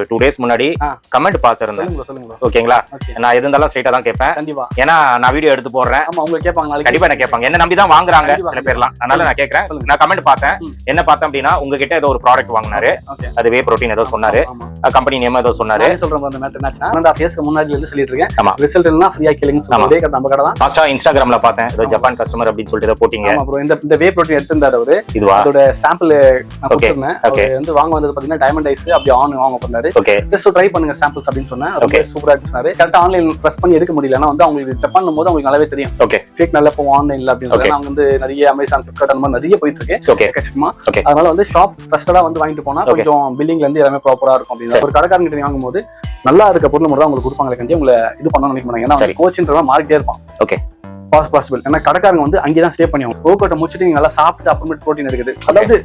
2 days முன்னாடி comment பாத்துறேன். ஓகேங்களா? நான் எது இருந்தாலும் ஸ்ட்ரைட்டா தான் கேட்பேன். ஏன்னா நான் வீடியோ எடுத்து போடுறேன். ஆமா அவங்க கேட்பாங்க, கண்டிப்பா என்ன கேட்பாங்க. என்ன நம்பி தான் வாங்குறாங்க சில பேர்லாம். அதனால நான் கேக்குறேன். நான் கமெண்ட் பார்த்தேன். என்ன பார்த்தேன் அப்படின்னா உங்ககிட்ட ஏதோ ஒரு ப்ராடக்ட் வாங்குனாரு. அது வே புரோட்டீன் ஏதோ சொன்னாரு. கம்பெனி நேம் ஏதோ சொன்னாரு. சொல்றேன் அந்த மேட்டர் என்னாச்சுன்னா 1.5 இயர்ஸ்க்கு முன்னாடி இருந்து சொல்லிட்டு இருக்கேன். ஆமா ரிசல்ட் எல்லாம் ஃப்ரீயா கேளுங்க சொல்லுங்க. நம்ம கடை தான். லாஸ்டா இன்ஸ்டாகிராம்ல பார்த்தேன். ஏதோ ஜப்பான் கஸ்டமர் அப்படினு சொல்லிட்டு ஏதோ போட்டிங்க. ஆமா ப்ரோ இந்த வே புரோட்டீன் எடுத்துட்டாரு அவரு. இதுவா? அதோட சாம்பிள் நான் கொடுத்தேன். அவர் வந்து வாங்க வந்தது பாத்தீங்கன்னா டைமண்ட் ஐஸ் அப்படி ஆன் வாங்க பண்ணாரு. ஜஸ்ட் ட்ரை பண்ணுங்க சாம்பிள்ஸ் அப்படினு சொன்னேன். ரொம்ப சூப்பரா இருந்துச்சு. கரெக்ட்டா ஆன்லைன் ப்ரெஸ் பண்ணி எடுக்க முடியல. ஏன்னா வந்து அவங்களுக்கு ஜப்பான் போது அவங்களுக்கு நல்லாவே தெரியும். ஃபேக் நல்லா போ ஆன்லைன்ல அப்படின்றது. அவங்க வந்து நிறைய அமேசான் ஃபிளிப்கார்ட் அந்த மாதிரி நிறைய போயிட்டு இருக்கு கஸ்டமா. அதனால வந்து ஷாப் ட்ரஸ்டடா வந்து வாங்கிட்டு போனா கொஞ்சம் பில்லிங்ல இருந்து எல்லாமே ப்ராப்பரா இருக்கும் அப்படின்னு ஒரு கடைக்காரங்க கிட்ட வாங்கும்போது நல்லா இருக்க பொருள் மட்டும் தான் உங்களுக்கு கொடுப்பாங்களே கண்டி உங்களை இது பண்ணணும்னு நினைக்க மாட்டாங்க. ஏன்னா கோச்சின்றவங்க மாறிட்டே இருப்பான். Okay possible. ஏன்னா கடைக்காரங்க வந்து அங்கேதான் ஸ்டே பண்ணி ஒர்க் அவுட்டை முடிச்சுட்டு நீங்க நல்லா சாப்பிட்டு அப்புறமேட்டு ப்ரோட்டீன் இருக்குது. அதாவது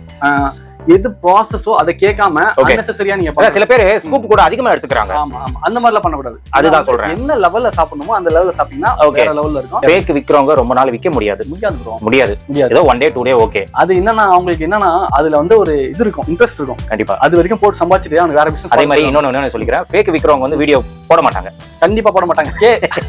எது ப்ராசஸோ அதை கேட்காம அன்னெசரியா நீங்க சில பேர் ஸ்கூப் கூட அதிகமா எடுத்துக்கிறாங்க. ஆமா ஆமா அந்த மாதிரிலாம் பண்ணக்கூடாது. அதுதான் சொல்றேன். என்ன லெவல்ல சாப்பிடணுமோ அந்த லெவல்ல சாப்பிட்டீங்கன்னா வேற லெவல்ல இருக்கும். ஃபேக் விக்கிறவங்க ரொம்ப நாள் விக்க முடியாது. முடியாது. ஏதோ 1 day 2 day ஓகே. அது என்னன்னா அவங்களுக்கு என்னன்னா அதுல வந்து ஒரு இது இருக்கும், இன்ட்ரெஸ்ட் இருக்கும். கண்டிப்பா அது வரைக்கும் போட்டு சம்பாதிச்சிட்டு அவங்க வேற பிசினஸ். அதே மாதிரி இன்னொன்னு சொல்லிக்கிறேன். ஃபேக் விக்கிறவங்க வந்து வீடியோ போட மாட்டாங்க. கண்டிப்பா போட மாட்டாங்க.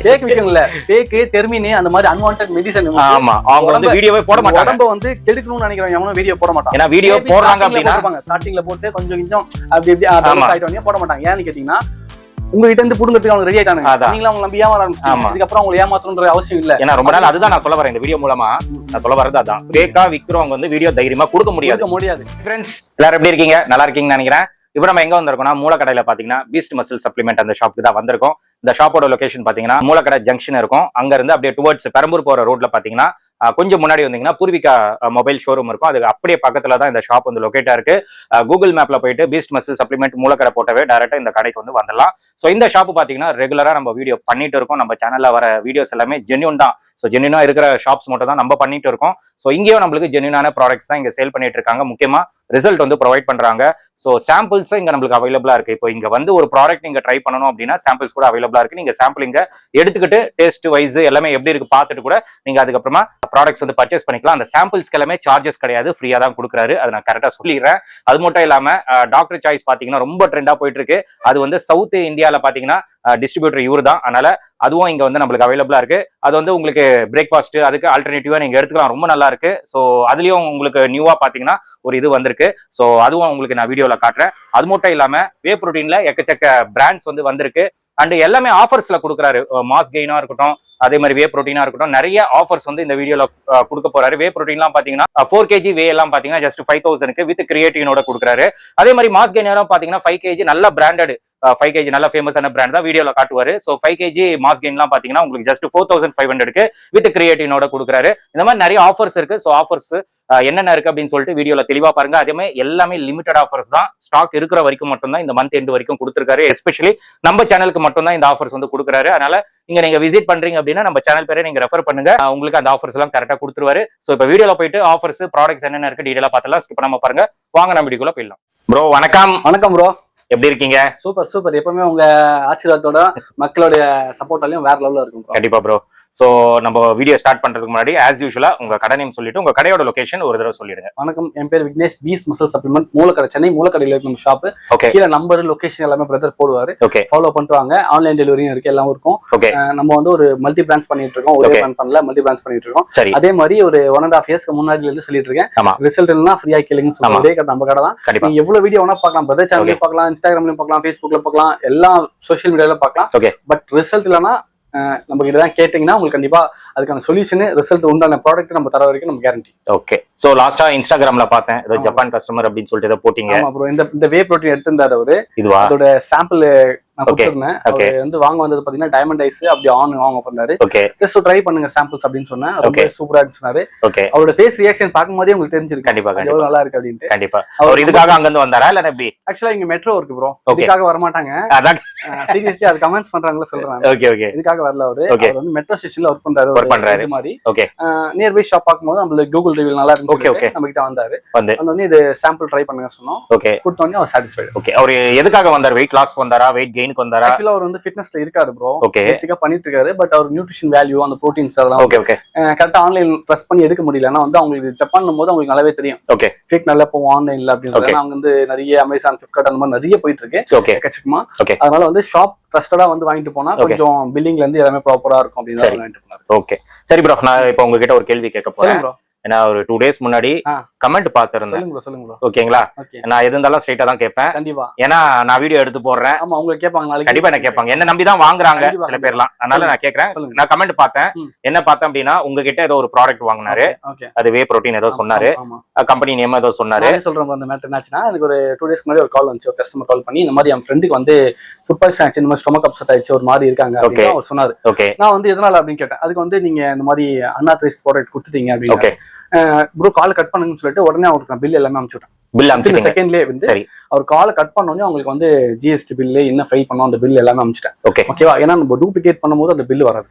ஃபேக் விக்கறவங்க இல்ல, ஃபேக் டெர்மினே அந்த மாதிரி அன்வான்டட் மெடிசன். ஆமா அவங்க வந்து வீடியோவே போட மாட்டாங்க. உடம்ப வந்து கெடுக்கணும்னு நினைக்கிறவங்க எவனும் வீடியோ போட மாட்டாங்க. ஏன்னா வீடியோ போடுறாங்க அப்படினா ஸ்டார்டிங்ல போட்டு கொஞ்சம் அப்படி ஆயிட்டோனே போட மாட்டாங்க. ஏன்னு கேட்டீங்கன்னா உங்ககிட்ட இருந்து புடுங்கிறதுக்கு அவங்க ரெடி ஆயிட்டாங்க. நீங்களும் அவங்க நம்பி ஏமாற ஆரம்பிச்சிட்டீங்க. இதுக்கப்புறம் அவங்க ஏமாத்தணும்ன்ற அவசியம் இல்ல. ஏன்னா ரொம்ப நாள் அதுதான் நான் சொல்ல வரேன். இந்த வீடியோ மூலமா நான் சொல்ல வரது அதான். ஃபேக்கா விக்கிறவங்க வந்து வீடியோ தைரியமா கொடுக்க முடியாது. ஃப்ரெண்ட்ஸ் எல்லாரும் எப்படி இருக்கீங்க? நல்லா இருக்கீங்கன்னு நினைக்கிறேன். இப்போ நம்ம எங்க வந்திருக்கோம்னா மூலக்கடையில பாத்தீங்கன்னா பீஸ்ட் மசில் சப்ளிமெண்ட் அந்த ஷாப்புக்கு தான் வந்திருக்கோம். இந்த ஷாப்போட லொகேஷன் பாத்தீங்கன்னா மூலக்கடை ஜங்ஷன் இருக்கும். அங்க இருந்து அப்படியே டுவர்ட்ஸ் பெரம்பூர் போற ரோட்ல பாத்தீங்கன்னா கொஞ்சம் முன்னாடி வந்தீங்கன்னா பூர்விகா மொபைல் ஷோரூம் இருக்கும். அதுக்கு அப்படியே பக்கத்துல தான் இந்த ஷாப் வந்து லொகேட்டா இருக்கு. கூகுள் மேப்ல போயிட்டு பீஸ்ட் மசில் சப்ளிமெண்ட் மூலக்கடை போட்டவே டைரக்டா இந்த கடைக்கு வந்து வந்துடலாம். ஸோ இந்த ஷாப் பாத்தீங்கன்னா ரெகுலரா நம்ம வீடியோ பண்ணிட்டு இருக்கோம். நம்ம சேனல்ல வர வீடியோஸ் எல்லாமே ஜென்யூன் தான். ஸோ ஜென்யூனா இருக்கிற ஷாப்ஸ் மட்டும் தான் நம்ம பண்ணிட்டு இருக்கோம். ஸோ இங்கேயும் நம்மளுக்கு ஜென்யூனான ப்ராடக்ட்ஸ் தான் இங்க சேல் பண்ணிட்டு இருக்காங்க. முக்கியமா ரிசல்ட் வந்து ப்ரொவைட் பண்றாங்க. ஸோ சாம்பிள்ஸும் இங்க நம்மளுக்கு அவைலபிளா இருக்கு. இப்போ இங்க வந்து ஒரு ப்ராடக்ட் நீங்க ட்ரை பண்ணணும் அப்படின்னா சாம்பிள்ஸ் கூட அவைலபிளா இருக்கு. நீங்க சாம்பிள் இங்க எடுத்துக்கிட்டு டேஸ்ட் வைஸ் எல்லாமே எப்படி இருக்கு பார்த்துட்டு கூட நீங்க அதுக்கப்புறமா ப்ராடக்ட்ஸ் வந்து பர்ச்சேஸ் பண்ணிக்கலாம். அந்த சாம்பிள்ஸ்க்கு எல்லாமே சார்ஜஸ் கிடையாது, ஃப்ரீயா தான் கொடுக்குறாரு. அதை நான் கரெக்டா சொல்லிடுறேன். அது மட்டும் இல்லாம டாக்டர் சாய்ஸ் பாத்தீங்கன்னா ரொம்ப ட்ரெண்டா போயிட்டு இருக்கு. அது வந்து சவுத் இந்தியால பாத்தீங்கன்னா டிஸ்ட்ரிபியூட்டர் இவர் தான். அதனால அதுவும் இங்க வந்து நம்மளுக்கு அவைலபிளா இருக்கு. அது வந்து உங்களுக்கு பிரேக்ஃபாஸ்ட் அதுக்கு ஆல்டர்னேட்டிவா நீங்க எடுத்துக்கலாம். ரொம்ப நல்லா இருக்கு. ஸோ அதுலயும் உங்களுக்கு நியூவா பாத்தீங்கன்னா ஒரு இது வந்திருக்கு. ஸோ அதுவும் உங்களுக்கு நான் வீடியோல காட்டுறேன். அது மட்டும் இல்லாம வே புரோட்டீன்ல எக்கச்சக்க பிராண்ட்ஸ் வந்து வந்திருக்கு. அண்ட் எல்லாமே ஆஃபர்ஸ்ல கொடுக்குறாரு. மாஸ் கெயினா இருக்கட்டும், அதே மாதிரி வே புரோட்டீனா இருக்கட்டும், நிறைய ஆஃபர்ஸ் வந்து இந்த வீடியோல கொடுக்க போறாரு. வே புரோட்டீன்லாம் பாத்தீங்கன்னா 4 kg வே எல்லாம் பாத்தீங்கன்னா ஜஸ்ட் 5000 வித் கிரியேட்டினோட கொடுக்குறாரு. அதே மாதிரி மாஸ் கெயினரும் பாத்தீங்கன்னா 5 kg நல்ல பிராண்டட் 5 kg நல்ல ஃபேமஸான பிராண்ட் தான் வீடியோல காட்டுவாரு. ஸோ 5 kg மாஸ் கெயின்லாம் பாத்தீங்கன்னா உங்களுக்கு ஜஸ்ட் 4500 வித் கிரியேட்டினோட கொடுக்குறாரு. இந்த மாதிரி நிறைய ஆஃபர்ஸ் இருக்கு. ஸோ ஆஃபர்ஸ் என்னென்ன இருக்கு அப்படின்னு சொல்லிட்டு வீடியோல தெளிவா பாருங்க. அதே மாதிரி எல்லாமே லிமிடெட் ஆஃபர்ஸ் தான். ஸ்டாக் இருக்கிற வரைக்கும் மட்டும் தான் இந்த மந்த் எண்ட் வரைக்கும் கொடுத்துருக்காரு. எஸ்பெஷலி நம்ம சேனலுக்கு மட்டும் தான் இந்த ஆஃபர்ஸ் வந்து கொடுக்குறாரு. அதனால நீங்க விசிட் பண்றீங்க அப்படின்னா நம்ம சேனல் பேரை நீங்க ரெஃபர் பண்ணுங்க. உங்களுக்கு அந்த ஆஃபர்ஸ் எல்லாம் கரெக்டா கொடுத்துருவாரு. ஸோ இப்போ வீடியோல போயிட்டு ஆஃபர்ஸ் ப்ராடக்ட்ஸ் என்னென்ன இருக்கு டீடைலா பார்த்தலாம். ஸ்கிப் பண்ணாம பாருங்க. வாங்க நம்ம வீடியோக்குள்ள போயிடலாம். ப்ரோ வணக்கம். வணக்கம் ப்ரோ. எப்படி இருக்கீங்க? சூப்பர். எப்பவுமே உங்க ஆசீர்வாதத்தோட மக்களுடைய சப்போர்ட்டாலையும் வேற லெவல்ல இருக்கும். கண்டிப்பா ப்ரோ. சோ நம்ம வீடியோ ஸ்டார்ட் பண்றதுக்கு முன்னாடி ஆஸ் யூஷுவலா உங்க கடை நேம் சொல்லிட்டு உங்க கடையோட லொகேஷன் ஒரு தடவை சொல்லிடுங்க. வணக்கம், என் பேர் Vignesh. Beast muscle supplement Moolakadai, Chennai மூலக்கடையில இருக்கும் ஷாப். கீழே நம்பர் லொகேஷன் எல்லாமே பிரதர் போடுவாரு. ஃபாலோ பண்ணிட்டு வாங்க. ஆன்லைன் டெலிவரியும் இருக்கு, எல்லாம் இருக்கும். நம்ம வந்து ஒரு மல்டி பிரான்ச் பண்ணிட்டு இருக்கோம். ஒரே பிரான்ச் பண்ணல, மல்டி பிரான்ச் பண்ணிட்டு இருக்கோம். அதே மாதிரி ஒரு 1.5 இயர்ஸ்க்கு முன்னாடி இருந்து சொல்லிட்டு இருக்கேன். ரிசல்ட் எல்லாம் ஃப்ரீயா கேளுங்க சொல்லுங்க. ஒரே கடை நம்ம கடை தான். நீங்க எவ்வளவு வீடியோ வேணா பார்க்கலாம். பிரதர் சேனல்லையும் பார்க்கலாம், இன்ஸ்டாகிராம்லயும் பார்க்கலாம், ஃபேஸ்புக்ல பார்க்கலாம், எல்லா சோசியல் மீடியால பார்க்கலாம். பட் ரிசல்ட் இல்லைன்னா நம்ம கிட்ட தான் கேட்டீங்கன்னா உங்களுக்கு கண்டிப்பா அதுக்கான சொல்யூஷன் ரிசல்ட் உண்டான ப்ராடக்ட் நம்ம தர வரைக்கும் நம்ம கேரண்டி. ஓகே. சோ லாஸ்டா இன்ஸ்டாகிராம்ல பார்த்தேன் ஏதோ ஜப்பான் கஸ்டமர் அப்படின்னு சொல்லிட்டு ஏதோ போட்டிங்க. ஆமா ப்ரோ. இந்த வே புரோட்டீன் எடுத்திருந்தாரு அவரு. இதுவா? அதோட சாம்பிள் நான் கொடுத்திருந்தேன். அவரு வந்து வாங்க வந்தது பாத்தீங்கன்னா டைமண்ட் ஐஸ் அப்படி ஆன் வாங்க பண்ணாரு. ஜஸ்ட் ட்ரை பண்ணுங்க சாம்பிள்ஸ் அப்படின்னு சொன்னேன். ரொம்ப சூப்பரா இருந்துச்சு. அவரோட ஃபேஸ் ரியாக்ஷன் பார்க்கும்போதே உங்களுக்கு தெரிஞ்சிருக்கு கண்டிப்பா எவ்வளவு நல்லா இருக்கு அப்படின்ட்டு. கண்டிப்பா அவர் இதுக்காக அங்க இருந்து வந்தாரா இல்ல எப்படி? ஆக்சுவலா இங்க மெட்ரோ இருக்கு ப்ரோ. இதுக்காக வர மாட்டாங்க. அதான் சீரியஸ்லி அது கமெண்ட்ஸ் பண்றாங்களா சொல்றாங்க. ஓகே. இதுக்காக வரல அவரு. அவர் வந்து மெட்ரோ ஸ்டேஷன்ல ஒர்க் பண்றாரு. இது மாதிரி நியர் பை ஷாப் பார்க்கும்போது நம்மளுக்கு கூகுள் ரிவ்யூ நல்லா இருந்துச்சு. நம்ம கிட்ட வந்தாரு. வந்தோடனே இது சாம்பிள் ட்ரை பண்ணுங்க சொன்னோம். கொடுத்தோடனே அவர் சாட்டிஸ்ஃபைடு. அவர் எதுக்காக வந்தாரு? வெயிட் லாஸ் வந்தாரா, வெயிட் கெயினுக்கு வந்தாரா? ஆக்சுவலா அவர் வந்து ஃபிட்னஸ்ல இருக்காரு ப்ரோ. ஓகே. பேசிக்கா பண்ணிட்டு இருக்காரு. பட் அவர் நியூட்ரிஷன் வேல்யூ அந்த ப்ரோட்டீன்ஸ் அதெல்லாம் ஓகே ஓகே கரெக்டா ஆன்லைன் ட்ரஸ்ட் பண்ணி எடுக்க முடியல. ஏன்னா வந்து அவங்களுக்கு ஜப்பான் போது அவங்களுக்கு நல்லாவே தெரியும். ஓகே. ஃபேக் நல்லா போகும் ஆன்லைன்ல அப்படின்றது. அவங்க வந்து நிறைய அமேசான், ஃபிளிப்கார்ட் அந்த மாதிரி நிறைய போயிட்டு இருக்கு. ஓகே. எக்கச்சக்கமா. ஓகே. அதனால வந்து ஷாப் ட்ரஸ்டடா வந்து வாங்கிட்டு போனா கொஞ்சம் பில்லிங்ல இருந்து எல்லாமே ப்ராப்பரா இருக்கும் அப்படின்னு வாங்கிட்டு போனாரு. ஓகே சரி ப்ரோ, நான் இப்போ உங்ககிட்ட ஒரு கேள்வி கேட்க போறேன். ஏன்னா ஒரு 2 days முன்னாடி கமெண்ட் பாத்துருந்தேன். சொல்லுங்க. ஓகேங்களா? நான் எது இருந்தாலும் ஸ்ட்ரைட்டா தான் கேட்பேன். கண்டிப்பா. ஏன்னா நான் வீடியோ எடுத்து போடுறேன். ஆமா, உங்களுக்கு கேட்பாங்க நாளைக்கு. கண்டிப்பா என்ன கேட்பாங்க. என்ன நம்பி தான் வாங்குறாங்க சில பேர்லாம். அதனால நான் கேக்குறேன். நான் கமெண்ட் பார்த்தேன். என்ன பார்த்தேன் அப்படின்னா, உங்ககிட்ட ஏதோ ஒரு ப்ராடக்ட் வாங்கினாரு. அது வே புரோட்டீன் ஏதோ சொன்னாரு. கம்பெனி நேம் ஏதோ சொன்னாரு. சொல்றேன் அந்த மேட்டர் என்னாச்சுன்னா, எனக்கு ஒரு 2 days முன்னாடி ஒரு கால் வந்துச்சு. ஒரு கஸ்டமர் கால் பண்ணி இந்த மாதிரி என் ஃப்ரெண்டுக்கு வந்து ஃபுட் பாய்சன் ஆச்சு, இந்த மாதிரி ஸ்டொமக் அப்செட் ஆயிடுச்சு, ஒரு மாதிரி இருக்காங்க அப்படின்னு அவர் சொன்னாரு. நான் வந்து எதனால அப்படின்னு கேட்டேன். அதுக்கு வந்து நீங்க இந்த மாதிரி அன்ஆத்தரைஸ்ட் ப்ராடக்ட் கொடுத்துட்டீங்க அப்படின்னு. ப்ரோ கால் கட் பண்ணுங்கன்னு சொல்லிட்டு உடனே அவருக்கு நான் பில் எல்லாமே அனுப்பிச்சுட்டேன். பில் அனுப்பிச்சு செகண்ட்லயே வந்து அவர் காலை கட் பண்ணோடனே அவங்களுக்கு வந்து ஜிஎஸ்டி பில்லு என்ன ஃபைல் பண்ணோம் அந்த பில் எல்லாமே அனுப்பிச்சிட்டேன். ஓகேவா? ஏன்னா நம்ம டூப்ளிகேட் பண்ணும்போது அந்த பில் வராது.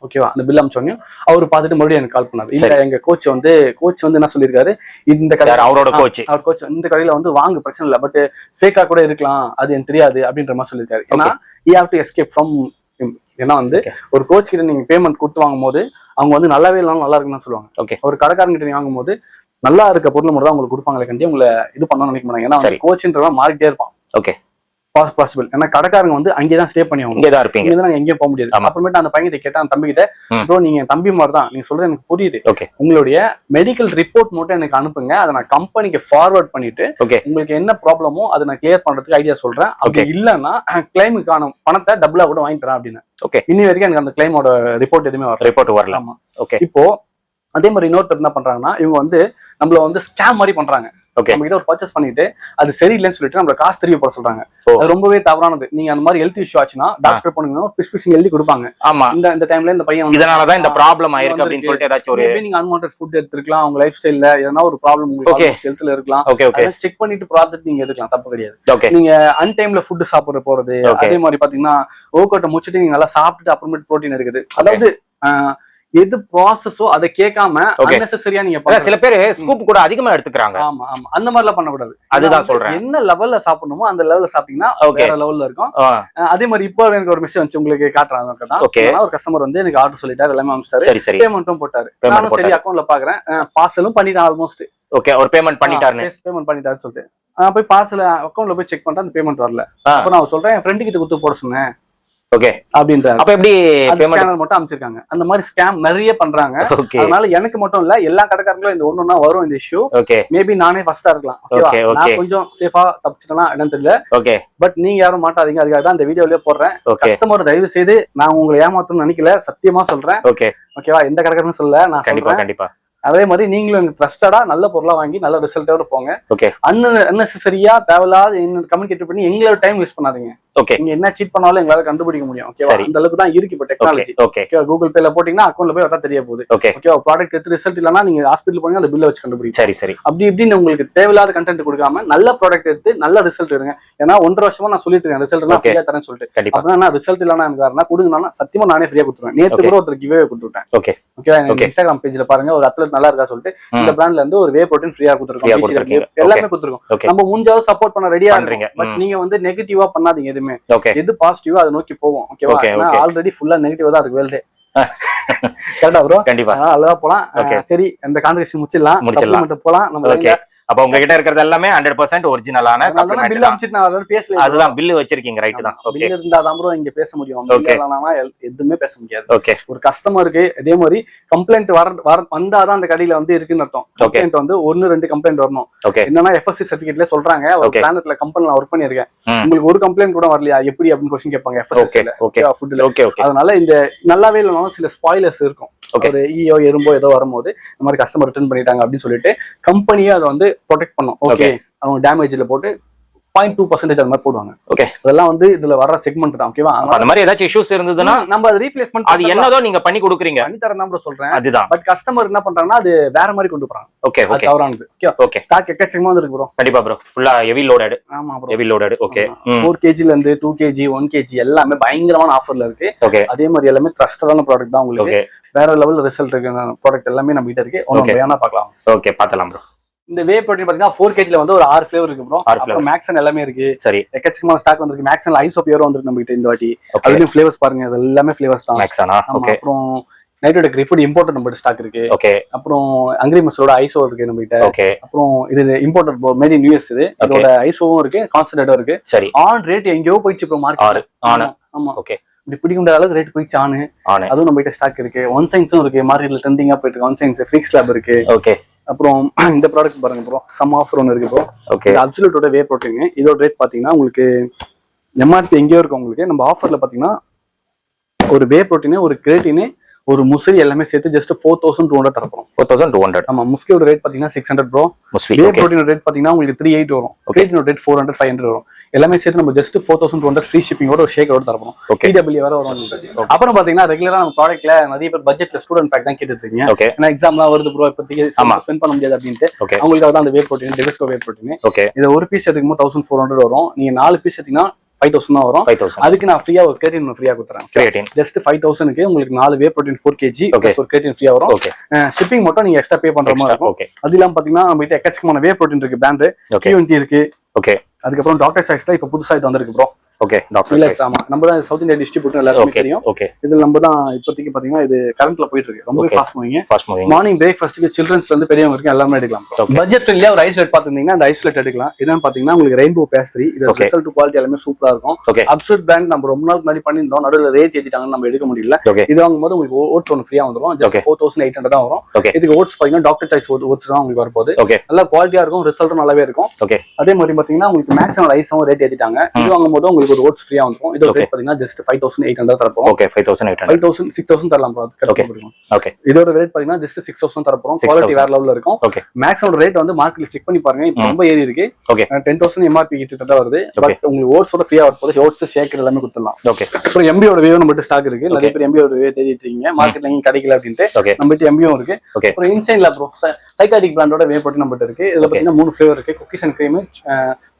ஓகேவா? அந்த பில் அனுப்பிச்சோடனே அவர் பார்த்துட்டு மறுபடியும் எனக்கு கால் பண்ணாரு. இல்ல எங்க கோச் வந்து என்ன சொல்லியிருக்காரு, இந்த கடை அவர் கோச் இந்த கடையில வந்து வாங்க பிரச்சனை இல்லை, பட் ஃபேக்கா கூட இருக்கலாம், அது எனக்கு தெரியாது அப்படின்ற மாதிரி சொல்லியிருக்காரு. ஏன்னா you have to escape from. ஏன்னா வந்து ஒரு கோச் கிட்ட நீங்க பேமெண்ட் கொடுத்து வாங்கும் போது அவங்க வந்து நல்லாவே இல்லாமல் நல்லா இருக்குன்னு சொல்லுவாங்க. ஒரு கடைக்காரங்க கிட்ட நீங்க வாங்கும் போது நல்லா இருக்க பொருள் மட்டும் தான் உங்களுக்கு கொடுப்பாங்களே கண்டி உங்களை இது பண்ணணும்னு நினைக்க மாட்டாங்க. ஏன்னா கோச்ன்றவங்க மாறிட்டே இருப்பான். ஓகே. பாசிபிள். ஏன்னா கடைக்காரங்க வந்து அங்கேதான் ஸ்டே பண்ணி ஆகும். இங்கதான் இருப்பீங்க. நாங்க எங்கேயும் போக முடியாது. அப்புறமேட்டு அந்த பையன் கேட்டா அந்த தம்பி கிட்ட, ப்ரோ நீங்க தம்பி மாதிரி தான், நீங்க சொல்றது எனக்கு புரியுது. உங்களுடைய மெடிக்கல் ரிப்போர்ட் மட்டும் எனக்கு அனுப்புங்க, அதை நான் கம்பெனிக்கு ஃபார்வர்ட் பண்ணிட்டு உங்களுக்கு என்ன ப்ராப்ளமோ அதை நான் கிளியர் பண்றதுக்கு ஐடியா சொல்றேன். அப்படி இல்லைன்னா கிளைமுக்கான பணத்தை டபுளா கூட வாங்கி தரேன் அப்படின்னு. இன்னி வரைக்கும் எனக்கு அந்த கிளைமோட ரிப்போர்ட் எதுவுமே வரல. இப்போ அதே மாதிரி இன்னொருத்தர் என்ன பண்றாங்கன்னா, இவங்க வந்து நம்மள வந்து ஸ்கேம் மாதிரி பண்றாங்க. நம்ம கிட்ட ஒரு பர்ச்சேஸ் பண்ணிட்டு அது சரியில்லைன்னு சொல்லிட்டு நம்மள காசு திருப்பி போட சொல்றாங்க. அது ரொம்பவே தவறானது. நீங்க அந்த மாதிரி ஹெல்த் இஷ்யூ ஆச்சுன்னா டாக்டர் போனீங்கன்னா பிரிஸ்கிரிப்ஷன் எழுதி கொடுப்பாங்க. ஆமா, இந்த டைம்ல இந்த பையன் இதனாலதான் இந்த ப்ராப்ளம் ஆயிருக்கு அப்படின்னு சொல்லிட்டு ஏதாச்சும் ஒரு நீங்க அன்வான்டட் ஃபுட் எடுத்துக்கலாம், உங்க லைஃப் ஸ்டைல்ல எதனா ஒரு ப்ராப்ளம் உங்களுக்கு ஹெல்த்ல இருக்கலாம். அதை செக் பண்ணிட்டு ப்ராடக்ட் நீங்க எடுக்கலாம், தப்பு கிடையாது. நீங்க அன்டைம்ல ஃபுட் சாப்பிட போறது, அதே மாதிரி பாத்தீங்கன்னா ஒர்க் அவுட் முடிச்சுட்டு நீங்க நல்லா சாப்பிட்டுட்டு அப்புறமேட்டு ப்ரோட்டீன் எடுக்குது. அதாவது எது ப்ராசஸோ அதை கேட்காம அன்னெசரியா நீங்க சில பேர் ஸ்கூப் கூட அதிகமா எடுத்துக்கிறாங்க. ஆமா ஆமா, அந்த மாதிரி எல்லாம் பண்ணக்கூடாது. அதுதான் சொல்றேன். என்ன லெவல்ல சாப்பிடணுமோ அந்த லெவல்ல சாப்பிட்டீங்கன்னா வேற லெவல்ல இருக்கும். அதே மாதிரி இப்போ எனக்கு ஒரு மெசேஜ் வந்துச்சு, உங்களுக்கு காட்டுறாங்க. ஒரு கஸ்டமர் வந்து எனக்கு ஆர்டர் சொல்லிட்டாரு, எல்லாமே அனுப்பிச்சிட்டாரு, பேமெண்ட்டும் போட்டாரு. நானும் சரி அக்கௌண்ட்ல பாக்குறேன், பார்சலும் பண்ணிட்டேன் ஆல்மோஸ்ட். ஓகே, ஒரு பேமெண்ட் பண்ணிட்டாருன்னு சொல்லிட்டு போய் பார்சல் அக்கௌண்ட்ல போய் செக் பண்றேன், அந்த பேமெண்ட் வரல. அப்ப நான் சொல்றேன் என் ஃப்ரெண்டு கிட்ட கொடுத்து போட சொன்னேன். ஓகே அப்படின்றாரு. அப்ப எப்படி ஸ்கேனர் மட்டும் அமைச்சிருக்காங்க. அந்த மாதிரி ஸ்கேம் நிறைய பண்றாங்க. அதனால எனக்கு மட்டும் இல்ல, எல்லா கடைக்காரங்களும் இந்த ஒண்ணுன்னா வரும் இந்த இஷ்யூ. மேபி நானே ஃபர்ஸ்டா இருக்கலாம், நான் கொஞ்சம் சேஃபா தப்பிச்சிட்டேனா என்னன்னு தெரியல. பட் நீங்க யாரும் மாட்டாதீங்க, அதுக்காக தான் இந்த வீடியோலயே போடுறேன். கஸ்டமர் தயவு செய்து, நான் உங்களை ஏமாத்தணும்னு நினைக்கல, சத்தியமா சொல்றேன். ஓகேவா? எந்த கடைக்காரன்னு சொல்ல நான் சொல்றேன். கண்டிப்பா அதே மாதிரி நீங்களும் ட்ரஸ்டடா நல்ல பொருளா வாங்கி நல்ல ரிசல்ட்டோட போங்க. அன்னெசரியா தேவையில்லாத கம்யூனிகேட் பண்ணி எங்களோட டைம் வேஸ்ட் பண்ணாதீங்க. நீங்க என்ன சீட் பண்ணாலும் எங்களால கண்டுபிடிக்க முடியும். ஓகேவா? அந்த அளவுக்கு தான் இருக்கு இப்ப டெக்னாலஜி. கூகுள் பேல போட்டீங்கன்னா அக்கௌண்ட்ல போய் அதான் தெரிய போகுது. ஓகேவா? ப்ராடக்ட் எடுத்து ரிசல்ட் இல்லனா நீங்க ஹாஸ்பிடல் போனீங்க, அந்த பில்ல வச்சு கண்டுபிடிக்கும். சரி அப்படி இப்படின்னு உங்களுக்கு தேவையில்லாத கண்டென்ட் கொடுக்காம நல்ல ப்ராடக்ட் எடுத்து நல்ல ரிசல்ட் எடுங்க. ஏன்னா 1.5 வருஷமா நான் சொல்லிட்டு இருக்கேன் ரிசல்ட் எல்லாம் ஃப்ரீயா தரேன்னு சொல்லிட்டு. அப்படின்னா ரிசல்ட் இல்லனா எனக்கு வரனா கொடுங்கன்னா சத்தியமா நானே ஃப்ரீயா கொடுத்துருவேன். நேத்து கூட ஒருத்தர் கிவ்வே கொடுத்துட்டேன். ஓகேவா? இன்ஸ்டாகிராம் பேஜ்ல பாருங்க, ஒரு அத்லெட் நல்லா இருக்கா சொல்லிட்டு இந்த பிராண்ட்ல இருந்து ஒரு வே புரோட்டீன் ஃப்ரீயா கொடுத்துருக்கோம். எல்லாமே கொடுத்துருக்கோம். நம்ம முடிஞ்சாவது சப்போர்ட் பண்ண ரெடியா இருக்கீங்க. பட் நீங்க வந்து நெகட்டிவா பண்ணாதீங்க. எதுவுமே எது பாசிட்டிவா அதை நோக்கி போவோம். ஓகேவா? ஆல்ரெடி ஃபுல்லா நெகட்டிவா தான் இருக்கு வேல்டே. கரெக்டா ப்ரோ? கண்டிப்பா அழகா போலாம். சரி, இந்த கான்வர்சேஷன் முடிச்சிடலாம், போலாம். நம்ம அப்ப உங்ககிட்ட இருக்கிறது எல்லாமே 100% ஒரிஜினலான பில் அனுப்பிச்சிட்டு நான் அதோட பேசல. அதுதான் பில் வச்சிருக்கீங்க, ரைட் தான். பில் இருந்தா தான் ப்ரோ இங்க பேச முடியும். எதுவுமே பேச முடியாது. ஒரு கஸ்டமருக்கு இதே மாதிரி கம்ப்ளைண்ட் வந்தாதான் அந்த கடையில வந்து இருக்குன்னு அர்த்தம். கம்ப்ளைண்ட் வந்து 1-2 கம்ப்ளைண்ட் வரணும். என்னன்னா எஃப்எஸ்சி சர்டிபிகேட்ல சொல்றாங்க, ஒரு பிளானட்ல கம்பெனில ஒர்க் பண்ணிருக்கேன், உங்களுக்கு ஒரு கம்ப்ளைண்ட் கூட வரலையா எப்படி அப்படின்னு கொஸ்டின் கேட்பாங்க எஃப்எஸ்சில. ஃபுட்ல. அதனால இந்த நல்லாவே இல்லைனாலும் சில ஸ்பாயிலர்ஸ் இருக்கும். ஒரு ஈயோ எறும்போ ஏதோ வரும்போது இந்த மாதிரி கஸ்டமர் ரிட்டர்ன் பண்ணிட்டாங்க அப்படின்னு சொல்லிட்டு கம்பெனியே அதை வந்து ப்ரொடெக்ட் பண்ணும். ஓகே, அவங்க டேமேஜ்ல போட்டு 0.2% அந்த மாதிரி போடுவாங்க. ஓகே, அதெல்லாம் வந்து இதுல வர செக்மெண்ட் தான். ஓகேவா? அந்த மாதிரி ஏதாச்சும் இஷ்யூஸ் இருந்ததுன்னா நம்ம அது ரீப்ளேஸ்மென்ட் அது என்னதோ நீங்க பண்ணி கொடுக்குறீங்க, பண்ணி தரேன் தான் சொல்றேன். அதுதான். பட் கஸ்டமர் என்ன பண்றாங்கன்னா அது வேற மாதிரி கொண்டு போறாங்க. ஓகே, அது தவறானது. ஓகே, ஸ்டாக் எக்கச்சக்கமா இருக்கு ப்ரோ. கண்டிப்பா ப்ரோ, ஃபுல்லா ஹெவி லோடட். ஆமா bro, heavy loaded. Okay, 4 kg ல இருந்து 2 kg 1 kg எல்லாமே பயங்கரமான ஆஃபர்ல இருக்கு. ஓகே, அதே மாதிரி எல்லாமே ட்ரஸ்டடான ப்ராடக்ட் தான். உங்களுக்கு வேற லெவல் ரிசல்ட் இருக்கு ப்ராடக்ட் எல்லாமே நம்ம கிட்ட இருக்கு. ஒன்னு வேணா பார்க்கலாம். ஓகே, பார்த்தலாம் ப்ரோ. இந்த வே ப்ரோட்டீன் பாத்தீங்கன்னா 4 kg வந்து ஒரு 6 ஃபிளேவர் இருக்கு ப்ரோ. அப்புறம் மேக்ஸன் எல்லாமே இருக்கு. சரி, எக்கச்சக்கமான ஸ்டாக் வந்திருக்கு. மேக்ஸன் ஐசோ பியூர் வந்திருக்கு நம்ம கிட்ட இந்த வாட்டி. அதுலயும் ஃபிளேவர்ஸ் பாருங்க, அது எல்லாமே ஃபிளேவர்ஸ் தான். மேக்ஸனா. ஓகே. அப்புறம் நைட்டோட கிரிஃபுட் இம்போர்ட்டட் நம்ம ஸ்டாக் இருக்கு. ஓகே. அப்புறம் அங்கிரி மசாலோட ஐசோ இருக்கு நம்ம கிட்ட. ஓகே. அப்புறம் இது இம்போர்ட்டட் மேட் இன் யூஎஸ். இதோட ஐசோவும் இருக்கு, கான்சன்ட்ரேட்டும் இருக்கு. சரி. ஆன் ரேட் எங்கேயோ போயிடுச்சு ப்ரோ மார்க்கெட். ஆமா. ஓகே. இப்படி பிடிக்க முடியாத அளவுக்கு ரேட் போயிடுச்சு ஆனு. அதுவும் நம்ம கிட்ட ஸ்டாக் இருக்கு. ஒன் சயின்ஸும் இருக்கு, மார்க்கெட்ல ட்ரெண்டிங்கா போயிட்டு இருக்கு. ஒன் சயின்ஸ் ஃபிக்ஸ் லேப் இருக்கு. ஓகே. அப்புறம் இந்த ப்ராடக்ட் பாருங்க ப்ரோ, சம் ஆஃபர் ஒன்று இருக்கு ப்ரோ. ஓகே. அப்சல்யூட்டோட வே ப்ரோட்டீன். இதோட ரேட் பாத்தீங்கன்னா உங்களுக்கு எம்ஆர்பி எங்கேயோ இருக்கு. உங்களுக்கு நம்ம ஆஃபர்ல பாத்தீங்கன்னா ஒரு வே ப்ரோட்டீன், ஒரு கிரேட்டின், ஒரு முஸ்லி எல்லாமே சேர்த்து ஜஸ்ட் 4200 தரப்போம். 4200. ஆமா. முஸ்லியோட ரேட் பாத்தீங்கன்னா 600 ப்ரோ. வே ப்ரோட்டீன் ரேட் பாத்தீங்கன்னா உங்களுக்கு 380 வரும். கிரேட்டினோட ரேட் 400 500 வரும். எல்லாமே சேர்த்து நம்ம ஜஸ்ட் 4200 ஃப்ரீ ஷிப்பிங்கோட ஒரு ஷேக்கரோட தரப்போம். டிடபிள்யூ வேற வரும். அப்புறம் பாத்தீங்கன்னா ரெகுலரா நம்ம ப்ராடக்ட்ல நிறைய பேர் பட்ஜெட்ல ஸ்டூடெண்ட் பேக் தான் கேட்டுட்டு இருக்கீங்க. ஏன்னா எக்ஸாம்லாம் வருது ப்ரோ, இப்போதைக்கு ஸ்பெண்ட் பண்ண முடியாது அப்படின்ட்டு அவங்களுக்காக தான் அந்த வே ப்ரோட்டீன், டெவிஸ்கோ வே ப்ரோட்டீன். இது ஒரு பீஸ் எடுக்கும்போது 1400 வரும். நீங்க 4 பீஸ் எடுத்தீங்கன்னா 5000 தான் வரும். அதுக்கு நான் ஃப்ரீயா ஒரு கிரேட்டின் ஃப்ரீயா கொடுத்துறேன். ஜஸ்ட் 5000க்கு உங்களுக்கு 4 வே ப்ரோட்டீன் 4 kg ஒரு கிரேட்டின் ஃப்ரீயா வரும். ஷிப்பிங் மட்டும் நீங்க எக்ஸ்ட்ரா பே பண்ற மாதிரி இருக்கும். அது இல்லாம பாத்தீங்கன்னா நம்ம கிட்ட எக்கச்சக்கமான வே ப்ரோட்டீன் இருக்கு. பிராண்ட் Q20 இருக்கு. ஓகே. அதுக்கப்புறம் டாக்டர் சாய்ஸ் தான் இப்ப புதுசா இது வந்திருக்கு ப்ரோ. ஓகே. Doctor choice. ஆமா, நம்ம தான் சவுத் இந்தியா டிஸ்ட்ரிபியூட்டர் எல்லாருக்கும் தெரியும். ஓகே. இதுல நம்ம தான் இப்போதைக்கு பாத்தீங்கன்னா இது கரண்ட்ல போயிட்டு இருக்கு. ரொம்ப ஃபாஸ்ட் மூவிங். மார்னிங் பிரேக்ஃபாஸ்ட்க்கு சில்ட்ரன்ஸ்ல இருந்து பெரியவங்க வரைக்கும் எல்லாமே எடுக்கலாம். பட்ஜெட் ஃப்ரெண்ட்லியா ஒரு ஐசோலேட் பாத்தீங்கன்னா அந்த ஐசோலேட் எடுக்கலாம். இதுன்னு பாத்தீங்கன்னா உங்களுக்கு ரெயின்போ பேஸ்ட்ரி. இது ரிசல்ட் குவாலிட்டி எல்லாமே சூப்பரா இருக்கும். அப்சல்யூட் பிராண்ட் நம்ம ரொம்ப நாள் முன்னாடி பண்ணிருந்தோம். நடுவுல ரேட் ஏத்திட்டாங்கன்னு நம்ம எடுக்க முடியல. இது வாங்கும்போது உங்களுக்கு ஓட்ஸ் ஒன்று ஃப்ரீயா வந்துரும். ஜஸ்ட் 4800 தான் வரும். இதுக்கு ஓட்ஸ் பாத்தீங்கன்னா டாக்டர் சாய்ஸ் ஓட்ஸ் தான் உங்களுக்கு வரப்போகுது. நல்லா குவாலிட்டியா இருக்கும், ரிசல்ட்டும் நல்லாவே இருக்கும். அதே மாதிரி பாத்தீங்கன்னா உங்களுக்கு மேக்ஸிமம் ஐஸும் ரேட் ஏத்திட்டாங்க. இது வாங்கும்போது உங்களுக்கு ஒரு ஓட்ஸ் ஃப்ரீயா வந்துரும். இதோட ரேட் பாத்தீங்கன்னா ஜஸ்ட் 5800 தரப்போம். ஓகே. 5800 6000 தரலாம் ப்ரோ. ஓகே. இதோட ரேட் பாத்தீங்கன்னா ஜஸ்ட் 6000 தரப்போம். குவாலிட்டி வேற லெவல்ல இருக்கும். மேக்ஸிமம் ரேட் வந்து மார்க்கெட்ல செக் பண்ணி பாருங்க, இப்போ ரொம்ப ஏறி இருக்கு. 10000 எம்ஆர்பி கிட்ட வருது. பட் உங்களுக்கு ஓட்ஸோட ஃப்ரீயா வரப்போகுது. ஓட்ஸ் ஷேக்கர் எல்லாமே கொடுத்துடலாம். ஓகே. அப்புறம் எம்பியோட வேவ் நம்ம ஸ்டாக் இருக்கு. நிறைய பேர் எம்பியோட வேவ் தேடிட்டு இருக்கீங்க, மார்க்கெட்ல எங்கேயும் கிடைக்கல அப்படின்ட்டு நம்ம கிட்ட எம்பியும் இருக்கு. அப்புறம் இன்சைன்ல ப்ரோ சைக்காட்டிக் பிராண்டோட வேவ் போட்டு நம்ம இருக்கு. இதுல பாத்தீங்கன்னா 3 ஃபிளேவர் இருக்கு. Cookies and cream,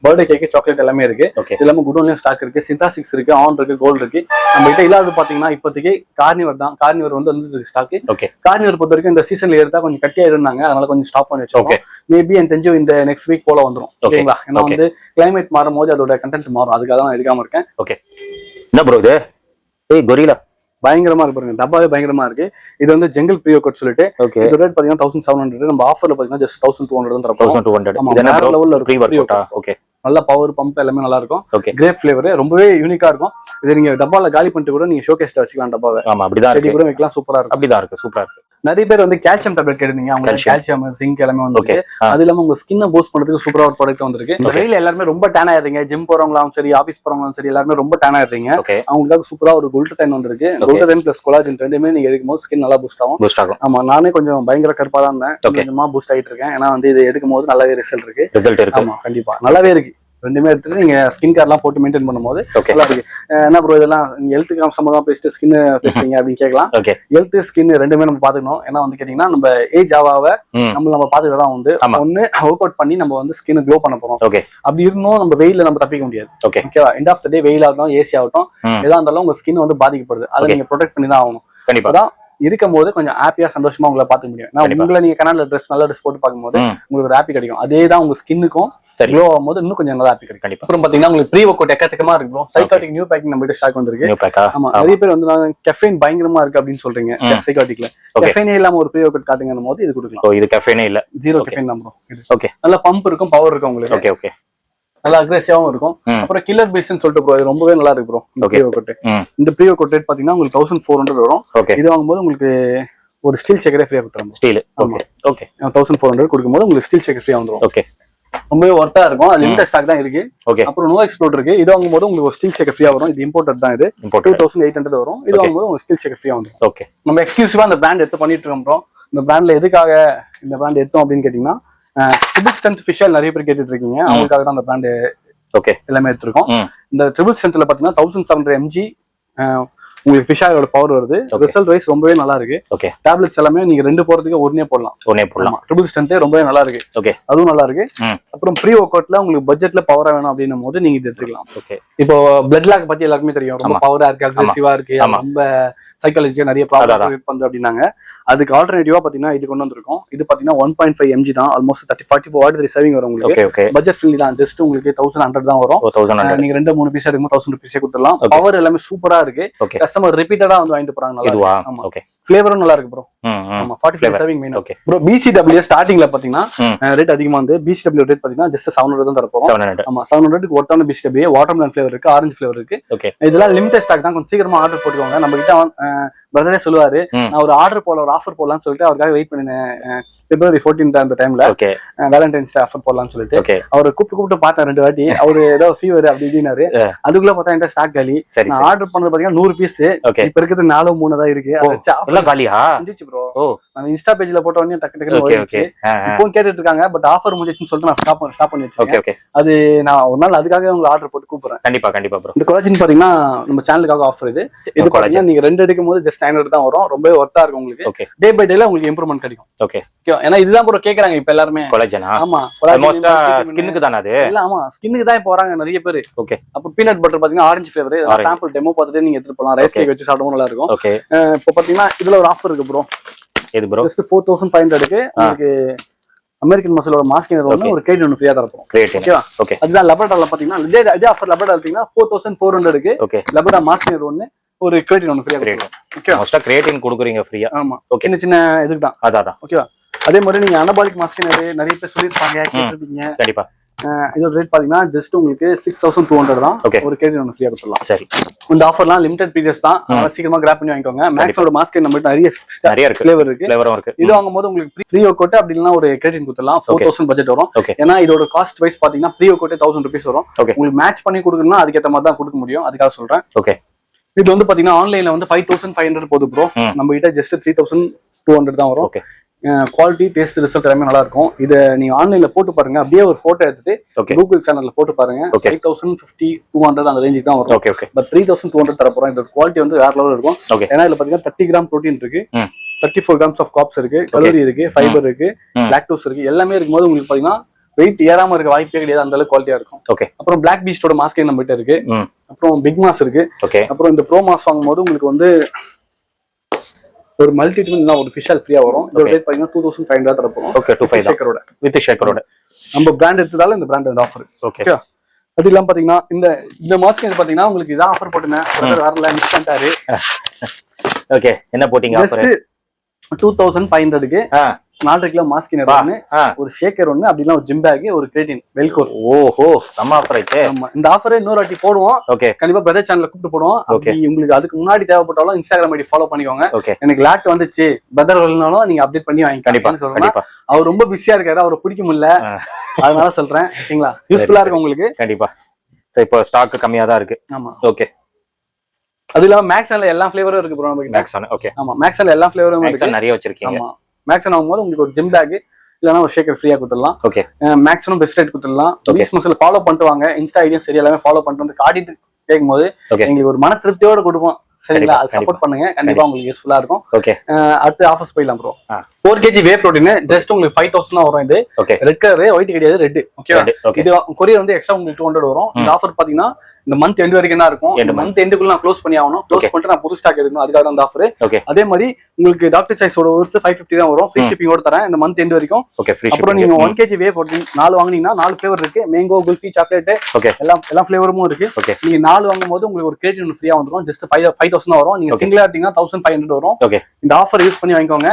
birthday cake, chocolate எல்லாமே இருக்கு. இது எல்லாமே குடோன்லயும் ஸ்டாக் இருக்கு. சிந்தாசிக்ஸ் இருக்கு, ஆன் இருக்கு, கோல்டு இருக்கு. நம்ம கிட்ட இல்லாத பாத்தீங்கன்னா இப்போதைக்கு கார்னிவர் தான். கார்னிவர் வந்து ஸ்டாக். கார்னிவர் பொறுத்த வரைக்கும் இந்த சீசன்ல எடுத்தா கொஞ்சம் கட்டியா இருந்தாங்க, அதனால கொஞ்சம் ஸ்டாப் பண்ணி வச்சிருக்கோம். மேபி எனக்கு தெரிஞ்சு இந்த நெக்ஸ்ட் வீக் போல வந்துரும். ஓகேங்களா? ஏன்னா வந்து கிளைமேட் மாறும் போது அதோட கண்டென்ட் மாறும். அதுக்காக தான் எடுக்காம இருக்கேன். ஓகே. என்ன ப்ரோ இது? ஏய் கொரில்லா பயங்கரமா இருக்கு பாருங்க. டப்பாவே பயங்கரமா இருக்கு. இது வந்து ஜங்கிள் ப்ரீ ஒர்க் சொல்லிட்டு இது ரேட் பாத்தீங்கன்னா 1700. நம்ம ஆஃபர்ல பாத்தீங்கன்னா ஜஸ்ட் 1200 தான் தரப்போம். 1200. இது வேற லெவல்ல இருக்கு. Free work. ஓகே. நல்ல பவர் பம்ப் எல்லாமே நல்லா இருக்கும். கிரேப் ஃபிளேவர் ரொம்பவே யூனிக்கா இருக்கும். இது நீங்க டப்பால காலி பண்ணிட்டு கூட நீங்க ஷோகேஸ்ல வச்சுக்கலாம். டப்பாவை ஆமா அப்படிதான் செடி கூட வைக்கலாம். சூப்பரா இருக்கும். அப்படிதான் இருக்கு. சூப்பரா இருக்கு. நிறைய பேர் வந்து கால்சியம் டேப்லெட் கேட்டீங்க. அவங்க கால்சியம் ஜிங்க் எல்லாமே வந்து அது இல்லாம உங்க ஸ்கின்னை பூஸ்ட் பண்றதுக்கு சூப்பரா ஒரு ப்ராடக்ட் வந்திருக்கு. இந்த வெயில எல்லாருமே ரொம்ப டேன் ஆயிடுறீங்க. ஜிம் போறவங்களாம் சரி, ஆபீஸ் போறவங்களும் சரி, எல்லாருமே ரொம்ப டேன் ஆயிடுறீங்க. அவங்களுக்கு சூப்பரா ஒரு குளுட்டடைன் வந்திருக்கு. குளுட்டடைன் பிளஸ் கொலாஜன் ரெண்டுமே நீங்க எடுக்கும்போது ஸ்கின் நல்லா பூஸ்ட் ஆகும். ஆமா, நானே கொஞ்சம் பயங்கர கருப்பா தான் இருந்தேன். கொஞ்சமா பூஸ்ட் ஆயிட்டு இருக்கேன். ஏன்னா வந்து இது எடுக்கும் போது நல்லாவே ரிசல்ட் இருக்கு. ஆமா கண்டிப்பா நல்லாவே இருக்கு. ரெண்டுமே எடுத்துட்டு நீங்க ஸ்கின் கேர்லாம் போட்டு மெயின்டைன் பண்ணும்போது நல்லா இருக்கு. என்ன ப்ரோ இதெல்லாம் நீங்க ஹெல்த்துக்கு சம்பந்தமா பேசிட்டு ஸ்கின் பேசுறீங்க அப்படின்னு கேட்கலாம். ஹெல்த் ஸ்கின் ரெண்டுமே நம்ம பாத்துக்கணும். ஏன்னா வந்து கேட்டீங்கன்னா நம்ம ஏஜ் ஆவாவ நம்ம பாத்துக்கிட்டு தான் வந்து ஒன்னு ஒர்க் அவுட் பண்ணி நம்ம வந்து ஸ்கின் க்ளோ பண்ண போறோம். அப்படி இருந்தும் நம்ம வெயில நம்ம தப்பிக்க முடியாது. ஓகேவா? எண்ட் ஆஃப் த டே வெயில் ஆகட்டும், ஏசி ஆகட்டும், எதா இருந்தாலும் உங்க ஸ்கின் வந்து பாதிக்கப்படுது. அதை நீங்க ப்ரொடெக்ட் பண்ணி தான் ஆகணும். கண்டிப்பா இருக்கும் போது கொஞ்சம் ஹாப்பியா சந்தோஷமா உங்களை பாத்துக்க முடியும். உங்களை நீங்க கனால நல்ல ட்ரெஸ் போட்டு பார்க்கும்போது உங்களுக்கு ஒரு ஹாப்பி கிடைக்கும். அதே தான் உங்க ஸ்கின்னுக்கும் க்ளோ ஆகும்போது இன்னும் கொஞ்சம் நல்லா ஹாப்பி கிடைக்கும். அப்புறம் பாத்தீங்கன்னா உங்களுக்கு ப்ரீ ஒர்க் அவுட் எக்கச்சக்கமா இருக்கும். சைக்காட்டிக் நியூ பேக்கிங் நம்ம ஸ்டாக் வந்திருக்கு. ஆமா, நிறைய பேர் வந்து கெஃபைன் பயங்கரமா இருக்கு அப்படின்னு சொல்றீங்க. சைக்காட்டிக்ல கெஃபைனே இல்லாம ஒரு ப்ரீ ஒர்க் அவுட் காட்டுங்கன்னு போது இது கொடுக்கலாம். இது கெஃபைனே இல்ல, ஜீரோ கெஃபைன் தான் ப்ரோ. ஓகே. நல்ல பம்ப் இருக்கும், பவர் இருக்கும் உங்களுக்கு. Okay okay. நல்லா அக்ரெசிவாவும் இருக்கும். அப்புறம் கில்லர் பீஸ்ன்னு சொல்லிட்டு ப்ரோ, இது ரொம்பவே நல்லா இருக்கு ப்ரோ. இந்த ப்ரீ ஒர்க் அவுட் ரேட் பாத்தீங்கன்னா உங்களுக்கு 1400 வரும். இது வாங்கும்போது உங்களுக்கு ஒரு ஸ்டீல் ஷேக்கரே ஃப்ரீயா கொடுத்துறோம். ஸ்டீல். Okay okay. 1400 கொடுக்கும்போது உங்களுக்கு ஸ்டீல் ஷேக்கர் ஃப்ரீயா வந்துரும். ஓகே. ரொம்பவே ஒர்த்தா இருக்கும். அது லிமிடெட் ஸ்டாக் தான் இருக்கு. ஓகே. அப்புறம் நோ எக்ஸ்ப்ளோர் இருக்கு. இது வாங்கும்போது உங்களுக்கு ஒரு ஸ்டீல் ஷேக்கர் ஃப்ரீயா வரும். இது இம்போர்ட்டட் தான். இது 2800 வரும். இது வாங்கும்போது உங்களுக்கு ஸ்டீல் ஷேக்கர் ஃப்ரீயா வந்துரும். ஓகே. நம்ம எக்ஸ்க்ளூசிவா அந்த பிராண்ட் எடுத்து பண்ணிட்டு இருக்கோம் ப்ரோ. இந்த பிராண்ட்ல எதுக்காக இந்த பிராண்ட் எடுத்தோம் அப்படின்னு கேட்டீங்கன்னா, ட்ரிபிள் ஸ்ட்ரென்த் ஃபிஷ் ஆயில் நிறைய பேர் கேட்டுட்டு இருக்கீங்க. அவங்களுக்காக தான் அந்த பிராண்ட் ஓகே எல்லாமே எடுத்திருக்கோம். இந்த ட்ரிபிள் ஸ்ட்ரென்த்ல பாத்தீங்கன்னா 1700 mg உங்களுக்கு ஃபிஷ் ஆயிலோட பவர் வருது. ரிசல்ட் வைஸ் ரொம்பவே நல்லா இருக்கு. ஓகே. டேப்லெட்ஸ் எல்லாமே நீங்க 2 போறதுக்கு ஒண்ணே போடலாம். ட்ரிபிள் ஸ்ட்ரென்த் ரொம்பவே நல்லா இருக்கு. ஓகே. அதுவும் நல்லா இருக்கு. அப்புறம் ப்ரீ ஒர்க் அவுட்ல உங்களுக்கு பட்ஜெட்ல பவரா வேணும் அப்படின்னும் போது நீங்க இது எடுத்துக்கலாம். ஓகே. இப்போ பிளட் லாக் பத்தி எல்லாருக்குமே தெரியும். ரொம்ப பவரா இருக்கு, அக்ரெசிவா இருக்கு, ரொம்ப சைக்காலஜிக்கா நிறைய ப்ராப்ளம் கிரியேட் பண்ணுது அப்படின்னாங்க. அதுக்கு ஆல்டர்னேட்டிவா பாத்தீங்கன்னா இது கொண்டு வந்திருக்கோம். இது பாத்தீங்கன்னா 1.5 mg தான். ஆல்மோஸ்ட் 44 வாட் சேவிங் வரும் உங்களுக்கு. பட்ஜெட் ஃப்ரெண்ட்லி தான். ஜஸ்ட் உங்களுக்கு 1100 தான் வரும். நீங்க 2-3 பீஸ் எடுக்கும்போது 1000 rupees கொடுத்துடலாம். பவர் எல்லாமே சூப்பரா இருக்கு. கஸ்டமர் ரிப்பீட்டடா வந்து வாங்கிட்டு போறாங்க. நல்லா ஆமா. ஃபிளேவரும் நல்லா இருக்கு ப்ரோ. ஆமா 45 சேவிங் மெயின். ப்ரோ BCW ஸ்டார்டிங்ல பாத்தீங்கன்னா ரேட் அதிகமா வந்து BCW ரேட் பாத்தீங்கன்னா ஜஸ்ட் 700 தான் தரப்போம். ஆமா 700 க்கு ஒர்த்தான BCW வாட்டர்மெலன் ஃபிளேவர் இருக்கு, ஆரஞ்சு ஃபிளேவர் இருக்கு. இதெல்லாம் லிமிடெட் ஸ்டாக் தான். கொஞ்சம் சீக்கிரமா ஆர்டர் போட்டுக்கோங்க. நம்ம கிட்ட பிரதரே சொல்லுவாரு நான் ஒரு ஆர்டர் போல ஒரு ஆஃபர் போடலாம்னு சொல்லிட்டு அவருக்காக வெயிட் பண்ணினேன். February 14th அந்த டைம்ல வேலண்டைன்ஸ் டே ஆஃபர் போடலாம்னு சொல்லிட்டு அவரை கூப்பிட்டு பார்த்தேன் 2 வாட்டி. அவரு ஏதோ ஃபீவர் அப்படி இப்படின்னாரு. அதுக்குள்ள பார்த்தா என்கிட்ட ஸ்டாக் காலி. நான் ஆர்டர் பண்ணது பாத்தீங்கன்னா 100 பீஸ். இப்ப இருக்கிறது 4-3 தான் இருக்கு. இருந்துச்சு ப்ரோ. நான் இன்ஸ்டா பேஜ்ல போட்ட உடனே டக்கு டக்குன்னு ஓடிச்சு. இப்போ கேட்டுட்டு இருக்காங்க. பட் ஆஃபர் முடிஞ்சிச்சுன்னு சொல்லிட்டு நான் ஸ்டாப் பண்ணி வச்சிருக்கேன். அது நான் ஒரு நாள் அதுக்காக உங்களுக்கு ஆர்டர் போட்டு கூப்பிடுறேன். கண்டிப்பா ப்ரோ. இந்த கொலாஜின் பாத்தீங்கன்னா நம்ம சேனலுக்காக ஆஃபர் இது. இது பாத்தீங்கன்னா நீங்க 2 எடுக்கும் போது ஜஸ்ட் 900 தான் வரும். ரொம்ப ஒர்த்தா இருக்கும் உங்களுக்கு. டே பை டேல உங்களுக்கு இம்ப்ரூவ்மெண்ட் கிடைக்கும். ஓகே. ஏன்னா இதுதான் ப்ரோ கேக்குறாங்க இப்ப எல்லாருமே. கொலாஜனா? ஆமா ஆல்மோஸ்ட் ஸ்கின்னுக்கு தான அது? இல்ல ஆமா ஸ்கின்னுக்கு தான் இப்போ வராங்க நிறைய பேர். ஓகே. அப்ப பீனட் பட்டர் பாத்தீங்கன்னா ஆரஞ்சு ஃபிளேவர் சாம்பிள் டெமோ பார்த்துட்டு நீங்க எடுத்து போலாம். ரைஸ் கேக் வச்சு சாப்பிடவும் நல்லா இருக்கும். ஓகே. இப்போ பாத்தீங்கன்னா இதுல ஒரு ஆஃபர் இருக்கு ப்ரோ. எது ப்ரோ? ஜஸ்ட் 4500 க்கு உங்களுக்கு அமெரிக்கன் மசிலோட மாஸ்கினர் ஒன்னு ஒரு கிரேட் ஒன்னு ஃப்ரீயா தரப்போம். ஓகேவா? ஓகே. அதுதான் லெபர்டால பாத்தீங்கன்னா இதே ஆஃபர் லெபர்டா எடுத்தீங்கன்னா 4400 க்கு லெபர்டா மாஸ்கினர் ஒன்னு ஒரு கிரேட்டின் ஒன்னு ஃப்ரீயா கொடுக்குறோம். ஓகே. மோஸ்டா கிரேட்டின் கொடுக்குறீங்க ஃப்ரீயா. ஆமா. சின்ன சின்ன இதுக்கு தான். அதான். ஓகேவா? அதே மாதிரி நீங்க அனபாலிக் மாஸ்கினர் நிறைய பேர் சொல்லிருப்பாங்க கேட்டிருப்பீங்க. கண்டிப்பா. இதோட ரேட் பாத்தீங்கன்னா ஜஸ்ட் உங்களுக்கு 6200 தான். ஒரு கிரேட்டின் ஒன்னு ஃப்ரீயா கொடுத்துடலாம். சரி. இந்த ஆஃபர்லாம் லிமிடெட் பீரியட்ஸ் தான். சீக்கிரமா கிராப் பண்ணி வாங்கிக்கோங்க. மேக்ஸோட மாஸ்க் நம்ம நிறைய இருக்கு. ஃபிளேவரும் இருக்கு. இது வாங்கும்போது உங்களுக்கு ஃப்ரீ ஒர்க் அவுட் அப்படி இல்லனா ஒரு கிரெடிட் கொடுத்துடலாம். 4000 பட்ஜெட் வரும். ஏன்னா இதோட காஸ்ட் வைஸ் பாத்தீங்கன்னா ஃப்ரீ ஒர்க் அவுட் 1000 rupees வரும். உங்களுக்கு மேட்ச் பண்ணி கொடுக்கணும்னா அதுக்கு ஏத்த மாதிரி தான் கொடுக்க முடியும். அதுக்காக சொல்றேன். ஓகே. இது வந்து பாத்தீங்கன்னா ஆன்லைன்ல வந்து 5500 போகுது ப்ரோ. நம்ம கிட்ட ஜஸ்ட் 3200 தான் வரும். குவாலிட்டி டேஸ்ட் ரிசல்ட் எல்லாமே நல்லா இருக்கும். இதை நீங்க ஆன்லைன்ல போட்டு பாருங்க. அப்படியே ஒரு போட்டோ எடுத்துட்டு கூகுள் சேனல்ல போட்டு பாருங்க. 5050 200 அந்த ரேஞ்சுக்கு தான் வரும். பட் 3200 தர போறோம். இதோட குவாலிட்டி வந்து வேற லெவல் இருக்கும். ஏன்னா இதுல பாத்தீங்கன்னா 30 கிராம் புரோட்டீன் இருக்கு, 34 grams ஆஃப் கார்ப்ஸ் இருக்கு, கலோரி இருக்கு, ஃபைபர் இருக்கு, லாக்டோஸ் இருக்கு. எல்லாமே இருக்கும்போது உங்களுக்கு பாத்தீங்கன்னா வெயிட் ஏறாம இருக்க வாய்ப்பே கிடையாது. அந்த அளவுக்கு குவாலிட்டியா இருக்கும். அப்புறம் பிளாக் பீஸ்டோட மாஸ்க் நம்ம கிட்ட இருக்கு. அப்புறம் பிக் மாஸ் இருக்கு. அப்புறம் இந்த ப்ரோ மாஸ் வாங்கும்போது உங்களுக்கு வந்து ஒரு மல்டி டியூன் ஒரு ஃபிஷ் ஃப்ரீயா வரும். இதோட ரேட் பாத்தீங்கன்னா 2500 தரப்போம். ஓகே. 2500 வித் ஷேக்கரோட நம்ம பிராண்ட் எடுத்ததால இந்த பிராண்ட் இந்த ஆஃபர். ஓகே. அது இல்லாம பாத்தீங்கன்னா இந்த மாஸ்க் பாத்தீங்கன்னா உங்களுக்கு இதான் ஆஃபர் போட்டுனேன். வரல மிஸ் பண்ணிட்டாரு. ஓகே. என்ன போட்டீங்க ஆஃபர்? 2500 க்கு 4 கிலோ மாஸ்கினர் ஒன்னு, ஒரு ஷேக்கர் ஒன்னு, அப்படினா ஒரு ஜிம் பேக், ஒரு கிரேட்டின் வெல்கோர். ஓஹோ நம்ம ஆஃபர் ஐட்டே. ஆமா இந்த ஆஃபரை இன்னொரு வாட்டி போடுவோம். கண்டிப்பா பிரதர் சேனல்ல கூப்பிட்டு போடுவோம். அப்படி உங்களுக்கு அதுக்கு முன்னாடி தேவைப்பட்டாலும் இன்ஸ்டாகிராம் ஐடி ஃபாலோ பண்ணிக்கோங்க. எனக்கு லாட் வந்துச்சு பிரதர் வரலனாலும் நீங்க அப்டேட் பண்ணி வாங்கிக்கோங்க சொல்றேன். அவர் ரொம்ப பிஸியா இருக்காரு, அவரை பிடிக்க முடியல, அதனால சொல்றேன். ஓகேங்களா? யூஸ்ஃபுல்லா இருக்கும் உங்களுக்கு. கண்டிப்பா. சோ இப்போ ஸ்டாக் கம்மியா தான் இருக்கு. ஆமா. ஓகே. அது இல்லாம மேக்ஸ்ல எல்லா ஃபிளேவரும் இருக்கு ப்ரோ நம்ம கிட்ட. மேக்ஸ்ல ஓகே. ஆமா மேக்ஸ்ல எல்லா ஃபிளேவரும் இருக்கு. மேக்ஸ் நிறைய வச்சிருக்கீங்க. ஆமா மேக்ஸன் ஆகும்போது உங்களுக்கு ஒரு ஜிம் பேக் இல்லனா ஒரு ஷேக்கர் ஃப்ரீயா கொடுத்துடலாம். ஓகே. மேக்ஸிமம் பெஸ்ட் ரேட் கொடுத்துடலாம். பீஸ் மசில் ஃபாலோ பண்ணிட்டு வாங்க. இன்ஸ்டா ஐடியும் சரி எல்லாமே ஃபாலோ பண்ணிட்டு வந்து காட்டிட்டு கேட்கும்போது எங்களுக்கு ஒரு மன திருப்தியோட கொடுப்போம். சரிங்களா? அது சப்போர்ட் பண்ணுங்க. கண்டிப்பா உங்களுக்கு யூஸ்ஃபுல்லா இருக்கும். ஓகே. அடுத்து ஆஃபர்ஸ் போயிடலாம் bro. 4 kg whey protein just உங்களுக்கு 5000 தான் வரும். இது ரெட் கலர், ஒயிட் கிடையாது, ரெட். ஓகேவா? இது கொரியர் வந்து எக்ஸ்ட்ரா உங்களுக்கு 200 வரும். இந்த ஆஃபர் பாத்தீங்கன்னா இந்த மந்த் எண்ட் வரைக்கும் தான் இருக்கும். இந்த மந்த் எண்டுக்குள்ள நான் க்ளோஸ் பண்ணி ஆகணும். க்ளோஸ் பண்ணிட்டு நான் புது ஸ்டாக் எடுக்கணும். அதுக்காக அந்த ஆஃபர். அதே மாதிரி உங்களுக்கு டாக்டர் சாய்ஸோட 550 தான் வரும். ஃப்ரீ ஷிப்பிங் ஓட தரேன் இந்த மந்த் எண்ட் வரைக்கும். அப்புறம் நீங்க 1 kg வே புரோட்டீன் 4 வாங்குனீங்கன்னா 4 ஃபிளேவர் இருக்கு. மேங்கோ, குல்ஃபி, சாக்லேட் எல்லா ஃபிளேவரும் இருக்கு. நீங்க 4 வாங்கும்போது உங்களுக்கு ஒரு கிரேட்டின் ஃப்ரீயா வந்துரும். ஜஸ்ட் 5000 தான் வரும். நீங்க சிங்கிளா எடுத்தீங்கன்னா 1500 வரும். இந்த ஆஃபர் யூஸ் பண்ணி வாங்கிக்கோங்க.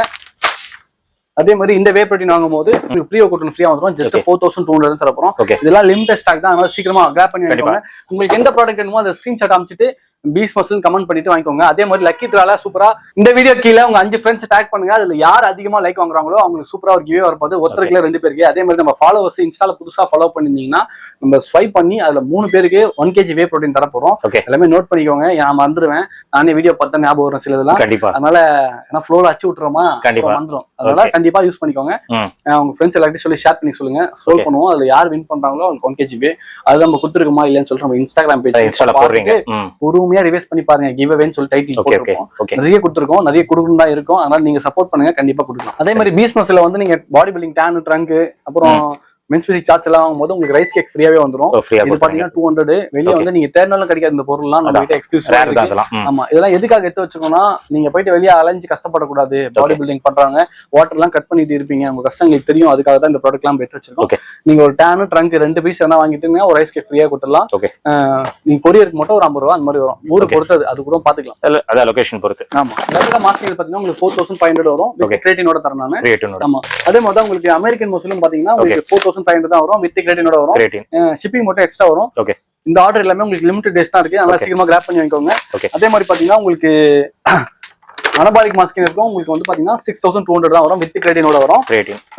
அதே மாதிரி இந்த வே புரோட்டீன் வாங்கும்போது உங்களுக்கு ப்ரீ ஒர்க் அவுட் ஃப்ரீயா வந்துரும். ஜஸ்ட் 4200 தரப்போம். இதெல்லாம் லிமிடெட் ஸ்டாக் தான். அதனால சீக்கிரமா கிராப் பண்ணி வாங்கிக்கோங்க. உங்களுக்கு எந்த ப்ராடக்ட் வேணுமோ அந்த ஸ்கிரீன்ஷாட் அனுப்பிச்சிட்டு பீஸ் மசில் கமெண்ட் பண்ணிட்டு வாங்கிக்கோங்க. அதே மாதிரி லக்கி ட்ரால சூப்பரா இந்த வீடியோ கீழே உங்க 5 ஃப்ரெண்ட்ஸ் டேக் பண்ணுங்க. அதுல யார் அதிகமா லைக் வாங்குறாங்களோ அவங்களுக்கு சூப்பரா ஒரு கிவ்வே வரப்போது. ஒருத்தருக்குல 2 பேருக்கு. அதே மாதிரி நம்ம ஃபாலோவர்ஸ் இன்ஸ்டால புதுசா ஃபாலோ பண்ணிருந்தீங்கன்னா நம்ம ஸ்வைப் பண்ணி அதுல 3 பேருக்கு 1 kg வே புரோட்டீன் தர போறோம். எல்லாமே நோட் பண்ணிக்கோங்க. நான் மறந்துடுவேன். நானே வீடியோ பார்த்தா ஞாபகம் வரும் சிலதெல்லாம். அதனால ஏன்னா ஃப்ளோல அச்சு விட்டுறோமா வந்துடும். அதனால கண்டிப்பா யூஸ் பண்ணிக்கோங்க. உங்க ஃப்ரெண்ட்ஸ் எல்லாத்தையும் சொல்லி ஷேர் பண்ணி சொல்லுங்க. ஸ்க்ரோல் பண்ணுவோம். அதுல யார் வின் பண்றாங்களோ அவங்களுக்கு 1 kg வே அது நம்ம கொடுத்துருக்கோமா இல்லைன்னு சொல்லிட்டு நம்ம இன்ஸ்டாகிராம் பேஜ் பொறுமையா பொறுமையா ரிவைஸ் பண்ணி பாருங்க. கிவ் அவேன்னு சொல்லி டைட்டில் போட்டுருக்கோம். நிறைய கொடுத்துருக்கோம், நிறைய கொடுக்கணும் தான் இருக்கும். அதனால நீங்க சப்போர்ட் பண்ணுங்க, கண்டிப்பா கொடுக்கலாம். அதே மாதிரி பீஸ் மசில்ல வந்து நீங்க பாடி பில்டிங் டேன், ட்ரங்க், அப்புறம் மென்ஸ் பிசிக் சார்ட்ஸ் எல்லாம் வாங்கும்போது உங்களுக்கு ரைஸ் கேக் ஃப்ரீயாவே வந்துரும். இது பாத்தீங்கன்னா 200. வெளியே வந்து நீங்க தேர்னாலும் கிடைக்காத இந்த பொருள்லாம் நம்ம கிட்ட எக்ஸ்க்ளூசிவா இருக்கு. ஆமா, இதெல்லாம் எதுக்காக எடுத்து வச்சுக்கோன்னா, நீங்க போயிட்டு வெளியே அலைஞ்சு கஷ்டப்படக்கூடாது. பாடி பில்டிங் பண்றாங்க, வாட்டர் எல்லாம் கட் பண்ணிட்டு இருப்பீங்க, உங்க கஷ்டங்களுக்கு தெரியும். அதுக்காக தான் இந்த ப்ராடக்ட் எல்லாம் எடுத்து வச்சிருக்கோம். நீங்க ஒரு டேனு ட்ரங்க் 2 பீஸ் என்ன வாங்கிட்டீங்கன்னா ஒரு ரைஸ் கேக் ஃப்ரீயா கொடுத்துடலாம். நீங்க கொரியருக்கு மட்டும் ஒரு 50 ரூபா அந்த மாதிரி வரும். ஊருக்கு பொறுத்தது, அது கூட பாத்துக்கலாம். அதான் லொகேஷன் பொறுத்து. ஆமா, அதெல்லாம் மாஸ்டர் பாத்தீங்கன்னா உங்களுக்கு 4500 வரும். கிரேட்டினோட தரேன் நானு. ஆமா, அதே மாதிரி தான் உங்களுக்கு அமெரிக்கன் மசிலும் பாத்தீங்கன்னா உங்களுக்கு 4500 தான் வரும். வித் கிரேட்டினோட வரும். ஷிப்பிங் மட்டும் எக்ஸ்ட்ரா வரும். இந்த ஆர்டர் எல்லாமே உங்களுக்கு லிமிடெட் டேஸ் தான் இருக்கு. அதனால சீக்கிரமா கிராப் பண்ணி வாங்கிக்கோங்க. அதே மாதிரி பாத்தீங்கன்னா உங்களுக்கு அனபாலிக் மாஸ்கிங் இருக்கும். உங்களுக்கு வந்து பாத்தீங்கன்னா 6200 தான் வரும். வித் கிரேட்டினோட வரும்.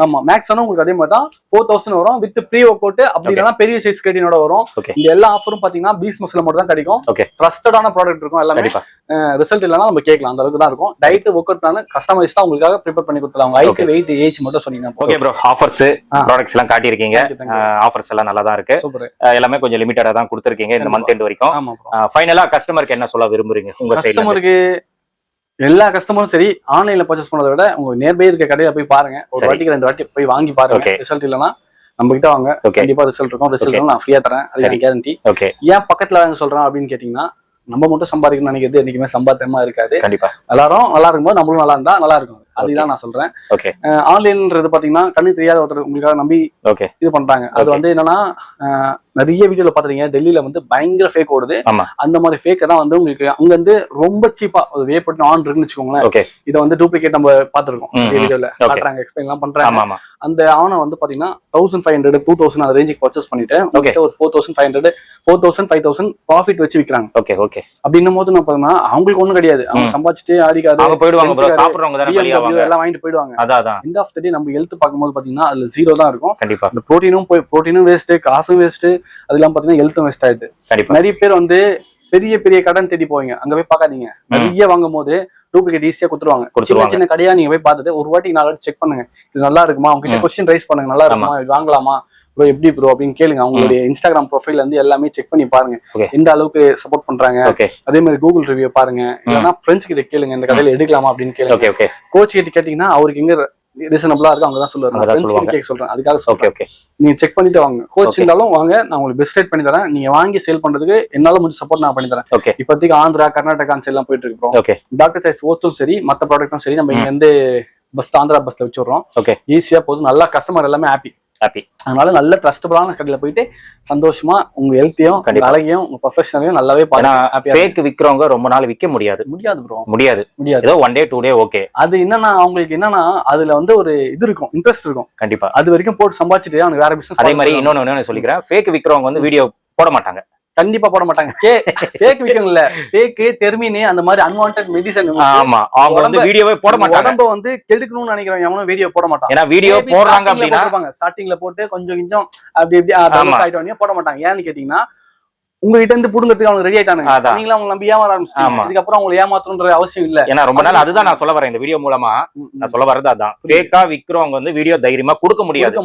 ஆமா, மேக்ஸானும் உங்களுக்கு அதே மாதிரி தான் 4000 வரும். வித் ப்ரீ ஒர்க் அவுட் அப்படி இல்லனா பெரிய சைஸ் கிரேட்டினோட வரும். இந்த எல்லா ஆஃபரும் பாத்தீங்கன்னா பீஸ் மசில்ல மட்டும் தான் கிடைக்கும். ட்ரஸ்டடான ப்ராடக்ட் இருக்கும் எல்லாமே. ரிசல்ட் இல்லனா நம்ம கேட்கலாம், அந்த அளவுக்கு தான் இருக்கும். டயட் ஒர்க் அவுட் பிளான் கஸ்டமைஸ்டா உங்களுக்காக ப்ரிப்பேர் பண்ணி கொடுத்துலாம். உங்க ஹைட், வெயிட், ஏஜ் மட்டும் சொன்னீங்கன்னா. ஓகே ப்ரோ, ஆஃபர்ஸ் ப்ராடக்ட்ஸ் எல்லாம் காட்டி இருக்கீங்க. ஆஃபர்ஸ் எல்லாம் நல்லா தான் இருக்கு. எல்லாமே கொஞ்சம் லிமிட்டடா தான் கொடுத்திருக்கீங்க இந்த மந்த் எண்ட் வரைக்கும். ஃபைனலா கஸ்டமருக்கு என்ன சொல்ல விரும்புறீங்க? உங்க கஸ்டமருக்கு, எல்லா கஸ்டமரும் சரி, ஆன்லைன்ல பர்ச்சேஸ் பண்ணதை விட உங்க நேர்பை இருக்க கடையில போய் பாருங்க. ஒரு வாட்டிக்கு 2 வாட்டி போய் வாங்கி பாருங்க. ரிசல்ட் இல்லனா நம்ம கிட்ட வாங்க, கண்டிப்பா ரிசல்ட் இருக்கும். ரிசல்ட் நான் ஃப்ரீயா தரேன், அது கேரண்டி. ஏன் பக்கத்துல வாங்க சொல்றேன் அப்படின்னு கேட்டீங்கன்னா, நம்ம மட்டும் சம்பாதிக்கணும்னு நினைக்கிறது என்னைக்குமே சம்பாத்தியமா இருக்காது. கண்டிப்பா எல்லாரும் நல்லா இருக்கும்போது நம்மளும் நல்லா இருந்தா நல்லா இருக்கும். அதுதான் நான் சொல்றேன். ஆன்லைன்ன்றது பாத்தீங்கன்னா கண்ணு தெரியாத ஒருத்தர் உங்களுக்காக நம்பி இது பண்றாங்க. அது வந்து என்னன்னா, நிறைய வீடியோல பாத்துறீங்க, டெல்லியில வந்து பயங்கர ஃபேக் ஓடுது. அந்த மாதிரி ஃபேக் தான் வந்து உங்களுக்கு அங்க வந்து ரொம்ப சீப்பா ஒரு வேப்பட்டு ஆன் இருக்குன்னு வச்சுக்கோங்களேன். இதை வந்து டூப்ளிகேட் நம்ம பாத்துருக்கோம் வீடியோல காட்டுறாங்க, எக்ஸ்பிளைன் எல்லாம் பண்றாங்க. அந்த ஆனை வந்து பாத்தீங்கன்னா 1500 2000 அந்த ரேஞ்சுக்கு பர்ச்சேஸ் பண்ணிட்டு ஒரு 4500 4000 5000 ப்ராஃபிட் வச்சு விக்கிறாங்க. அப்படின்னும் போது நான் பாத்தீங்கன்னா அவங்களுக்கு ஒண்ணும் கிடையாது. அவங்க சம்பாதிச்சுட்டு ஆடிக்காது எல்லாம் வாங்கிட்டு போயிடுவாங்க. எண்ட் ஆஃப் தி டே நம்ம ஹெல்த் பார்க்கும்போது பாத்தீங்கன்னா அதுல 0 தான் இருக்கும். இந்த புரோட்டீனும் வேஸ்ட், காசும் வேஸ்ட், அதெல்லாம் பாத்தீங்கன்னா ஹெல்த்தும் வேஸ்ட் ஆயிடுது. நிறைய பேர் வந்து பெரிய பெரிய கடன் தேடி போவீங்க, அங்க போய் பாக்காதீங்க. நிறைய வாங்கும் போது டூப்ளிகேட் ஈஸியா கொடுத்துருவாங்க. சின்ன சின்ன கடையா நீங்க போய் பார்த்துட்டு ஒரு வாட்டி 4 வாட்டி செக் பண்ணுங்க. இது நல்லா இருக்குமா, உங்ககிட்ட கொஸ்டின் ரைஸ் பண்ணுங்க, நல்லா இருக்குமா, இது வாங்கலாமா ப்ரோ, எப்படி ப்ரோ அப்படின்னு கேளுங்க. அவங்களுடைய இன்ஸ்டாகிராம் ப்ரொஃபைல் வந்து எல்லாமே செக் பண்ணி பாருங்க, எந்த அளவுக்கு சப்போர்ட் பண்றாங்க. அதே மாதிரி கூகுள் ரிவ்யூ பாருங்க, இல்லைன்னா ஃப்ரெண்ட்ஸ் கிட்ட கேளுங்க, இந்த கடையில எடுக்கலாமா அப்படின்னு கேளுங்க. கோச் கிட்ட கேட்டீங்கன்னா அவருக்கு எங்க ரீசனபிளா இருக்கும் அங்கதான் சொல்லுவாங்க. சொல்றேன் அதுக்காக சொல்றேன். நீங்க செக் பண்ணிட்டு வாங்க. கோச் இருந்தாலும் வாங்க, நான் உங்களுக்கு பெஸ்ட் ரேட் பண்ணி தரேன். நீங்க வாங்கி சேல் பண்றதுக்கு என்னால முடிஞ்ச சப்போர்ட் நான் பண்ணி தரேன். இப்போதைக்கு ஆந்திரா, கர்நாடகா எல்லாம் போயிட்டு இருக்கோம். டாக்டர் சைஸ் ஓட்ஸும் சரி, மத்த ப்ராடக்ட்டும் சரி, நம்ம இங்க வந்து பஸ் ஆந்திரா பஸ்ல வச்சுடுறோம். ஈஸியா போதும், நல்லா கஸ்டமர் எல்லாமே ஹாப்பி. அதனால நல்ல ட்ரஸ்டபிளான கடையில போயிட்டு சந்தோஷமா உங்க ஹெல்த்தையும் அழகையும் உங்க ப்ரொஃபஷனலையும் நல்லாவே விக்கிறவங்க ரொம்ப நாள் விற்க முடியாது ப்ரோ. முடியாது. ஏதோ 1 day 2 day ஓகே. அது என்னன்னா அவங்களுக்கு என்னன்னா அதுல வந்து ஒரு இது இருக்கும், இன்ட்ரெஸ்ட் இருக்கும். கண்டிப்பா அது வரைக்கும் போட்டு சம்பாதிச்சுட்டு அவனுக்கு வேற பிசினஸ். அதே மாதிரி இன்னொன்னு சொல்லிக்கிறேன், ஃபேக் விக்கிறவங்க வந்து வீடியோ போட மாட்டாங்க. கண்டிப்பா போட மாட்டாங்க. ஃபேக் விக்கணும் இல்ல, ஃபேக் டெர்மின் அந்த மாதிரி அன்வான்டட் மெடிசன். ஆமா, அவங்க வந்து வீடியோவே போட மாட்டாங்க. உடம்ப வந்து கெடுக்கணும்னு நினைக்கிறவங்க எவனும் வீடியோ போட மாட்டாங்க. ஏன்னா வீடியோ போடுறாங்க அப்படின்னா ஸ்டார்டிங்ல போட்டு கொஞ்சம் அப்படி ஆயிட்டோம் போட மாட்டாங்க. ஏன்னு கேட்டீங்கன்னா உங்ககிட்ட இருந்து புடுங்கிறதுக்கு அவங்க ரெடி ஆயிட்டாங்க. நீங்களும் அவங்க நம்பி ஏமாற ஆரம்பிச்சிட்டீங்க. இதுக்கப்புறம் அவங்க ஏமாத்தணும்ன்ற அவசியம் இல்ல. ஏன்னா ரொம்ப நாள் அதுதான் நான் சொல்ல வரேன் இந்த வீடியோ மூலமா. நான் சொல்ல வரது அதான், ஃபேக்கா விக்கிறவங்க வந்து வீடியோ தைரியமா கொடுக்க முடியாது.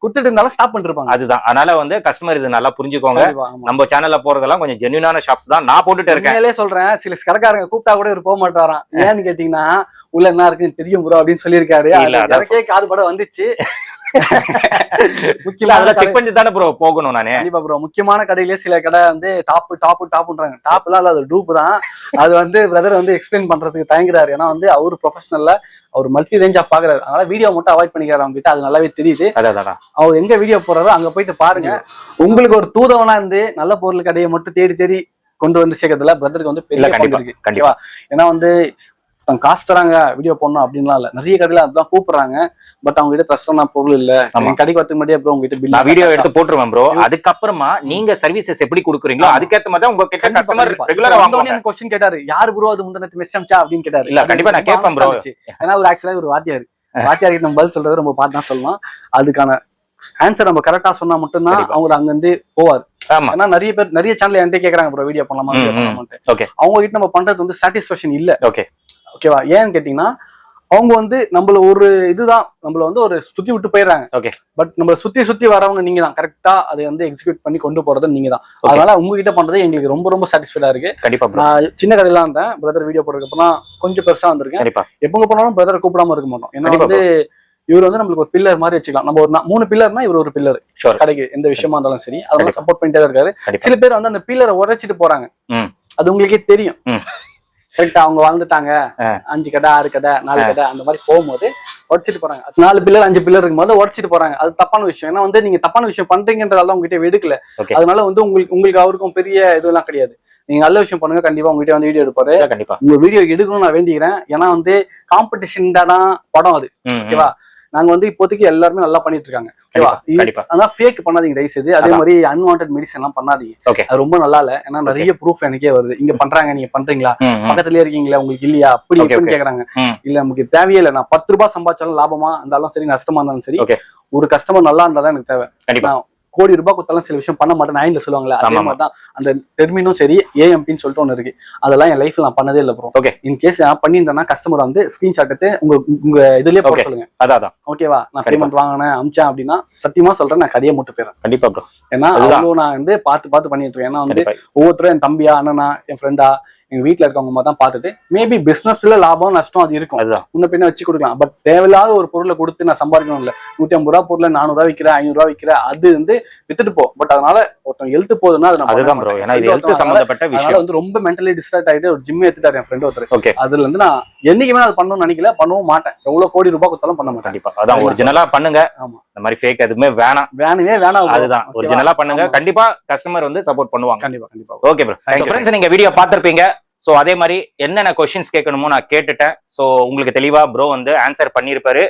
கொடுத்துட்டு இருந்தாலும் ஸ்டாப் பண்ணிருப்பாங்க. அதுதான். அதனால வந்து கஸ்டமர் இது நல்லா புரிஞ்சுக்கோங்க. நம்ம சேனல்ல போறதெல்லாம் கொஞ்சம் ஜென்யூனான ஷாப்ஸ் தான் நான் போட்டுட்டு இருக்கேன். சொல்றேன், சில கடைக்காரங்க கூப்பிட்டா கூட இவர் போக மாட்டாராம். ஏன்னு கேட்டீங்கன்னா உள்ள என்ன இருக்குன்னு தெரியும் ப்ரோ அப்படின்னு சொல்லியிருக்காரு. எனக்கே காது படம் வந்துச்சு. முக்கியமான கடையிலே சில கடை வந்து டாப்ன்றாங்க. டாப் எல்லாம் அது டூப் தான். அது வந்து பிரதர் வந்து எக்ஸ்பிளைன் பண்றதுக்கு தயங்குறாரு. ஏன்னா வந்து அவரு ப்ரொஃபஷனல்ல அவர் மல்டி ரேஞ்சா பாக்குறாரு. அதனால வீடியோ மட்டும் அவாய்ட் பண்ணிக்கிறாரு. அவங்க கிட்ட அது நல்லாவே தெரியுது. அவர் எங்க வீடியோ போறாரோ அங்க போயிட்டு பாருங்க. உங்களுக்கு ஒரு தூதவனா இருந்து நல்ல பொருள் கடையை மட்டும் தேடி தேடி கொண்டு வந்து சேர்க்கறதுல பிரதருக்கு வந்து பெரிய இருக்கு. கண்டிப்பா. ஏன்னா வந்து காசு தராங்க வீடியோ போடணும் அப்படின்லாம் இல்ல. நிறைய கடையில அதுதான் கூப்பிடுறாங்க. பட் அவங்க கிட்ட ட்ரஸ்டான பொருள் இல்ல. கடைக்கு வரதுக்கு முன்னாடியே ப்ரோ உங்ககிட்ட பில் வீடியோ எடுத்து போட்டுருவேன் ப்ரோ. அதுக்கப்புறமா நீங்க சர்வீசஸ் எப்படி கொடுக்குறீங்களோ அதுக்கேற்ற மாதிரி உங்க கிட்ட கஸ்டமர் ரெகுலரா வாங்குவாங்க. கொஸ்டின் கேட்டாரு, யாரு ப்ரோ அது முந்தனத்து மெசேஜா அப்படின்னு கேட்டாரு. இல்ல கண்டிப்பா நான் கேட்பேன் ப்ரோ. ஏன்னா ஒரு ஆக்சுவலா ஒரு வாத்தியார் கிட்ட நம்ம பதில் சொல்றது ரொம்ப பார்த்து தான் சொல்லணும். அதுக்கான ஆன்சர் நம்ம கரெக்டா சொன்னா மட்டும்தான் அவங்க அங்க இருந்து போவாரு. ஏன்னா நிறைய பேர் நிறைய சேனல் என்கிட்ட கேக்குறாங்க ப்ரோ வீடியோ பண்ணலாமா. அவங்க கிட்ட நம்ம பண்றது வந்து சாட்டிஸ்பேக்ஷன் இல்ல. ஓகேவா? ஏன்னு கேட்டீங்கன்னா அவங்க வந்து நம்மள ஒரு இதுதான் நம்மள வந்து ஒரு சுத்தி விட்டு போயிடுறாங்க. ஓகே. பட் நம்ம சுத்தி வரவங்க நீங்க தான் கரெக்டா அதை வந்து எக்ஸிக்யூட் பண்ணி கொண்டு போறது நீங்க தான். அதனால உங்ககிட்ட பண்றது எங்களுக்கு ரொம்ப ரொம்ப சாட்டிஸ்ஃபைடா இருக்கு. கண்டிப்பா. நான் சின்ன கடையில இருந்தேன், பிரதர் வீடியோ போடுறதுக்கு அப்புறம் கொஞ்சம் பெருசா வந்திருக்கேன். எப்பங்க போனாலும் பிரதர் கூப்பிடாம இருக்க மாட்டோம். ஏன்னா வந்து இவர் வந்து நம்மளுக்கு ஒரு பில்லர் மாதிரி வச்சுக்கலாம். நம்ம ஒரு 3 பில்லர்னா இவர் ஒரு பில்லர் கடைக்கு எந்த விஷயமா இருந்தாலும் சரி அதனால சப்போர்ட் பண்ணிட்டே இருக்காரு. சில பேர் வந்து அந்த பில்லரை உடைச்சிட்டு போறாங்க, அது உங்களுக்கே தெரியும். கரெக்டா அவங்க வாழ்ந்துட்டாங்க 5 கடை 6 கடை 4 கடை அந்த மாதிரி போகும்போது உடச்சிட்டு போறாங்க. 4 பில்லர் 5 பில்லர் இருக்கும்போது உடச்சிட்டு போறாங்க. அது தப்பான விஷயம். ஏன்னா வந்து நீங்க தப்பான விஷயம் பண்றீங்கன்றதால உங்ககிட்ட எடுக்கல. அதனால வந்து உங்களுக்கு அவருக்கும் பெரிய இதெல்லாம் கிடையாது. நீங்க நல்ல விஷயம் பண்ணுங்க, கண்டிப்பா உங்ககிட்ட வந்து வீடியோ எடுப்பாரு. கண்டிப்பா உங்க வீடியோ எடுக்கணும்னு நான் வேண்டிக்கிறேன். ஏன்னா வந்து காம்படிஷன் தான் படம் அது. ஓகேவா, நாங்க வந்து இப்போதைக்கு எல்லாருமே நல்லா பண்ணிட்டு இருக்காங்க. ஓகேவா, அதான் ஃபேக் பண்ணாதீங்க தயவு செய்து. அதே மாதிரி அன்வான்ட் மெடிசன் எல்லாம் பண்ணாதீங்க, அது ரொம்ப நல்லா இல்ல. ஏன்னா நிறைய ப்ரூஃப் எனக்கே வருது, இங்க பண்றாங்க நீங்க பண்றீங்களா, பக்கத்துலயே இருக்கீங்களா, உங்களுக்கு இல்லையா அப்படி இப்படின்னு கேக்குறாங்க. இல்ல நமக்கு தேவையே இல்லை. நான் 10 ரூபாய் சம்பாதிச்சாலும் லாபமா இருந்தாலும் சரி நஷ்டமா இருந்தாலும் சரி ஒரு கஸ்டமர் நல்லா இருந்தாலும் எனக்கு தேவை. கோடி ரூபாய் கொடுத்தாலும் சில விஷயம் பண்ண மாட்டேன் நான் சொல்லுவாங்களே அதே மாதிரி தான் அந்த டெர்மினும் சரி. ஏஎம்பின்னு சொல்லிட்டு ஒண்ணு இருக்கு, அதெல்லாம் என் லைஃப்ல நான் பண்ணதே இல்லை ப்ரோ. ஓகே, இன் கேஸ் நான் பண்ணியிருந்தேன்னா கஸ்டமர் வந்து ஸ்கிரீன்ஷாட் எடுத்து உங்க இதுலயே போட சொல்லுங்க. அதான் ஓகேவா, நான் பேமெண்ட் வாங்கினேன் அமிச்சேன் அப்படின்னா சத்தியமா சொல்றேன் நான் கடையை மட்டும் போயிடுறேன். கண்டிப்பா ப்ரோ. ஏன்னா அவ்வளோ நான் வந்து பார்த்து பண்ணிட்டு இருக்கேன். ஏன்னா வந்து ஒவ்வொருத்தரும் என் தம்பியா அண்ணனா என் ஃப்ரெண்டா எங்க வீட்டுல இருக்கவங்க தான் பார்த்துட்டு மேபி பிசினஸ்ல லாபம் நஷ்டம் அது இருக்கும், முன்ன பின்ன வச்சு கொடுக்கலாம். பட் தேவையில்லாத ஒரு பொருளை கொடுத்து நான் சம்பாதிக்கணும் இல்ல. 150 ரூபாய் பொருளை 400 ரூபாய் விற்கிறேன் 500 ரூபாய் விற்கிறேன், அது வந்து வித்துட்டு போ. பட் அதனால ஒருத்தன் எழுத்து போகுதுன்னா அதனால வந்து ரொம்ப மென்டலி டிஸ்ட்ராக்ட் ஆகிட்டு ஒரு ஜிம் எடுத்துட்டாரு என் ஃப்ரெண்ட் ஒருத்தர். அதுல இருந்து நான் என்னைக்குமே அது பண்ணணும்னு நினைக்கல, பண்ணவும் மாட்டேன். எவ்வளவு கோடி ரூபாய் கொடுத்தாலும் பண்ண மாட்டேன். கண்டிப்பா அதான் ஒரிஜினலா பண்ணுங்க. ஆமா, இந்த மாதிரி ஃபேக் எதுவுமே வேணாம். அதுதான் ஒரிஜினலா பண்ணுங்க, கண்டிப்பா கஸ்டமர் வந்து சப்போர்ட் பண்ணுவாங்க. கண்டிப்பா. ஓகே ப்ரோ, ஃப்ரெண்ட்ஸ் நீங்க வீடியோ பார்த்திருப்பீங்க. ஸோ அதே மாதிரி என்னென்ன கொஸ்டின்ஸ் கேட்கணுமோ நான் கேட்டுட்டேன். ஸோ உங்களுக்கு தெளிவா ப்ரோ வந்து ஆன்சர் பண்ணியிருப்பாரு.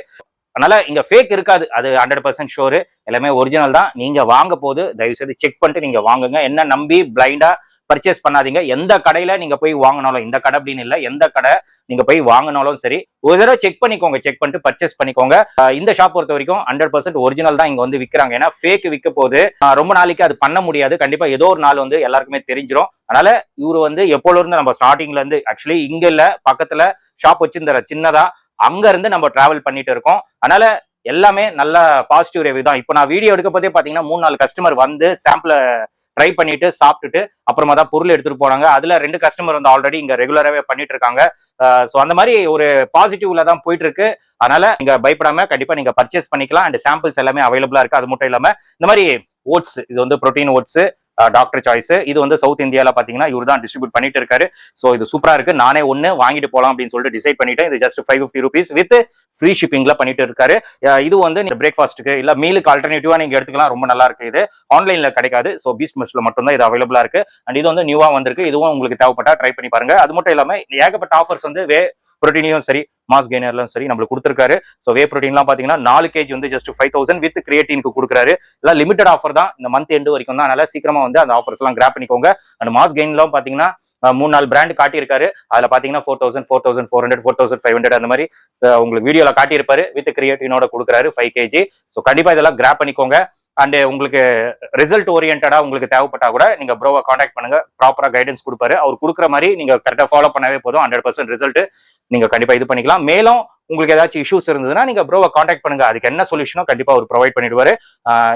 அதனால இங்க ஃபேக் இருக்காது, அது 100% ஷோரு. எல்லாமே ஒரிஜினல் தான். நீங்க வாங்க போது தயவு செய்து செக் பண்ணிட்டு நீங்க வாங்குங்க. என்ன நம்பி பிளைண்டா பர்ச்சேஸ் பண்ணாதீங்க. எந்த கடையில நீங்க போய் வாங்கினாலும், இந்த கடை அப்படின்னு இல்லை, எந்த கடை நீங்க போய் வாங்கினாலும் சரி ஒரு தடவை செக் பண்ணிக்கோங்க. செக் பண்ணிட்டு பர்ச்சேஸ் பண்ணிக்கோங்க. இந்த ஷாப் பொறுத்த வரைக்கும் 100% ஒரிஜினல் தான் இங்க வந்து விற்கிறாங்க. ஏன்னா ஃபேக் விற்க போது ரொம்ப நாளைக்கு அது பண்ண முடியாது. கண்டிப்பா ஏதோ ஒரு நாள் வந்து எல்லாருக்குமே தெரிஞ்சிடும். அதனால இவரு வந்து எப்போல இருந்து நம்ம ஸ்டார்டிங்ல இருந்து ஆக்சுவலி இங்க இல்ல பக்கத்துல ஷாப் வச்சிருந்த சின்னதா அங்க இருந்து நம்ம டிராவல் பண்ணிட்டு இருக்கோம். அதனால எல்லாமே நல்ல பாசிட்டிவ் ரிவ்யூ தான். இப்போ நான் வீடியோ எடுக்க போதே பாத்தீங்கன்னா 3-4 கஸ்டமர் வந்து சாம்பிள ட்ரை பண்ணிட்டு சாப்பிட்டுட்டு அப்புறமா தான் பொருள் எடுத்துட்டு போனாங்க. அதுல 2 கஸ்டமர் வந்து ஆல்ரெடி இங்க ரெகுலராகவே பண்ணிட்டு இருக்காங்க. ஸோ அந்த மாதிரி ஒரு பாசிட்டிவ்ல தான் போயிட்டு இருக்கு. அதனால நீங்க பயப்படாம கண்டிப்பா நீங்க பர்ச்சேஸ் பண்ணிக்கலாம். அண்ட் சாம்பிள்ஸ் எல்லாமே அவைலபிளா இருக்கு. அது மட்டும் இல்லாம இந்த மாதிரி ஓட்ஸ், இது வந்து புரோட்டீன் ஓட்ஸ் டாக்டர் சாய்ஸ், இது வந்து சவுத் இந்தியால பாத்தீங்கன்னா இவர் தான் டிஸ்ட்ரிபியூட் பண்ணிட்டு இருக்காரு. சோ இது சூப்பரா இருக்கு. நானே ஒண்ணு வாங்கிட்டு போலாம் அப்படின்னு சொல்லிட்டு டிசைட் பண்ணிட்டேன். இது ஜஸ்ட் 550 rupees வித் ஃப்ரீ ஷிப்பிங்ல பண்ணிட்டு இருக்காரு. இது வந்து நீங்க பிரேக்ஃபாஸ்ட்டுக்கு இல்ல மீலுக்கு ஆல்டர்னேட்டிவா நீங்க எடுத்துக்கலாம். ரொம்ப நல்லா இருக்கு. இது ஆன்லைன்ல கிடைக்காது. சோ பீஸ்ட் மெஸ்ல மட்டும் தான் இது அவைலபிளா இருக்கு. அண்ட் இது வந்து நியூவா வந்திருக்கு. இதுவும் உங்களுக்கு தேவைப்பட்டா ட்ரை பண்ணி பாருங்க. அது மட்டும் இல்லாம ஏகப்பட்ட ஆஃபர்ஸ் வந்து புரோட்டீனையும் சரி மாஸ் கெய்னர்லும் சரி நம்மளுக்கு கொடுத்துருக்காரு. ஸோ வே ப்ரோட்டீன்லாம் பாத்தீங்கன்னா 4 kg வந்து ஜஸ்ட் 5000 வித் கிரியேட்டினுக்கு கொடுக்குறாரு. எல்லாம் லிமிடெட் ஆஃபர் தான், இந்த மந்த் எண்டு வரைக்கும் தான். அதனால சீக்கிரமா வந்து அந்த ஆஃபர்ஸ் எல்லாம் கிராப் பண்ணிக்கோங்க. அண்ட் மாஸ் கெயின்லாம் பாத்தீங்கன்னா 3-4 பிராண்ட் காட்டியிருக்காரு. அதுல பாத்தீங்கன்னா 4000, 4400, 4500 அந்த மாதிரி உங்களுக்கு வீடியோல காட்டியிருப்பாரு. வித் கிரியேட்டினோட கொடுக்குறாரு 5 kg. ஸோ கண்டிப்பா இதெல்லாம் கிராப் பண்ணிக்கோங்க. அண்ட் உங்களுக்கு ரிசல்ட் ஓரியன்டா உங்களுக்கு தேவைப்பட்டா கூட நீங்க ப்ரோவை காண்டாக்ட் பண்ணுங்க. ப்ராப்பரா கைடன்ஸ் கொடுப்பாரு. அவர் கொடுக்குற மாதிரி நீங்க கரெக்டா ஃபாலோ பண்ணவே போதும். 100% ரிசல்ட் நீங்க கண்டிப்பா இது பண்ணிக்கலாம். மேலும் உங்களுக்கு ஏதாச்சும் இஷ்யூஸ் இருந்ததுன்னா நீங்க ப்ரோவை காண்டாக்ட் பண்ணுங்க. அதுக்கு என்ன சொல்யூஷனோ கண்டிப்பா அவர் ப்ரொவைட் பண்ணிடுவாரு.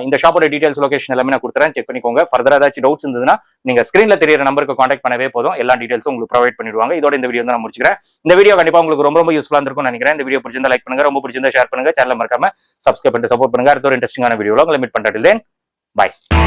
இந்த ஷாப்போட டீடைல்ஸ் லொகேஷன் எல்லாமே நான் கொடுத்துறேன், செக் பண்ணிக்கோங்க. ஃபர்தரா ஏதாச்சும் டவுட்ஸ் இருந்ததுன்னா நீங்க ஸ்கிரீன்ல தெரியுற நம்பருக்கு காண்டாக்ட் பண்ணவே போதும். எல்லா டீடைல்ஸும் உங்களுக்கு ப்ரொவைட் பண்ணிடுவாங்க. இதோட இந்த வீடியோ நான் முடிச்சுக்கிறேன். இந்த வீடியோ கண்டிப்பா உங்களுக்கு ரொம்ப யூஸ்ஃபுல்லா இருக்கும்னு நினைக்கிறேன். இந்த வீடியோ பிடிச்சிருந்தா லைக் பண்ணுங்க, ரொம்ப பிடிச்சிருந்தா ஷேர் பண்ணுங்க, சேனல் மறக்காம சப்ஸ்கிரைப் பண்ணிட்டு சப்போர்ட் பண்ணுங்க. அடுத்த ஒரு இன்ட்ரெஸ்டிங்கான வீடியோல உங்களை மீட் பண்றேன். Bye.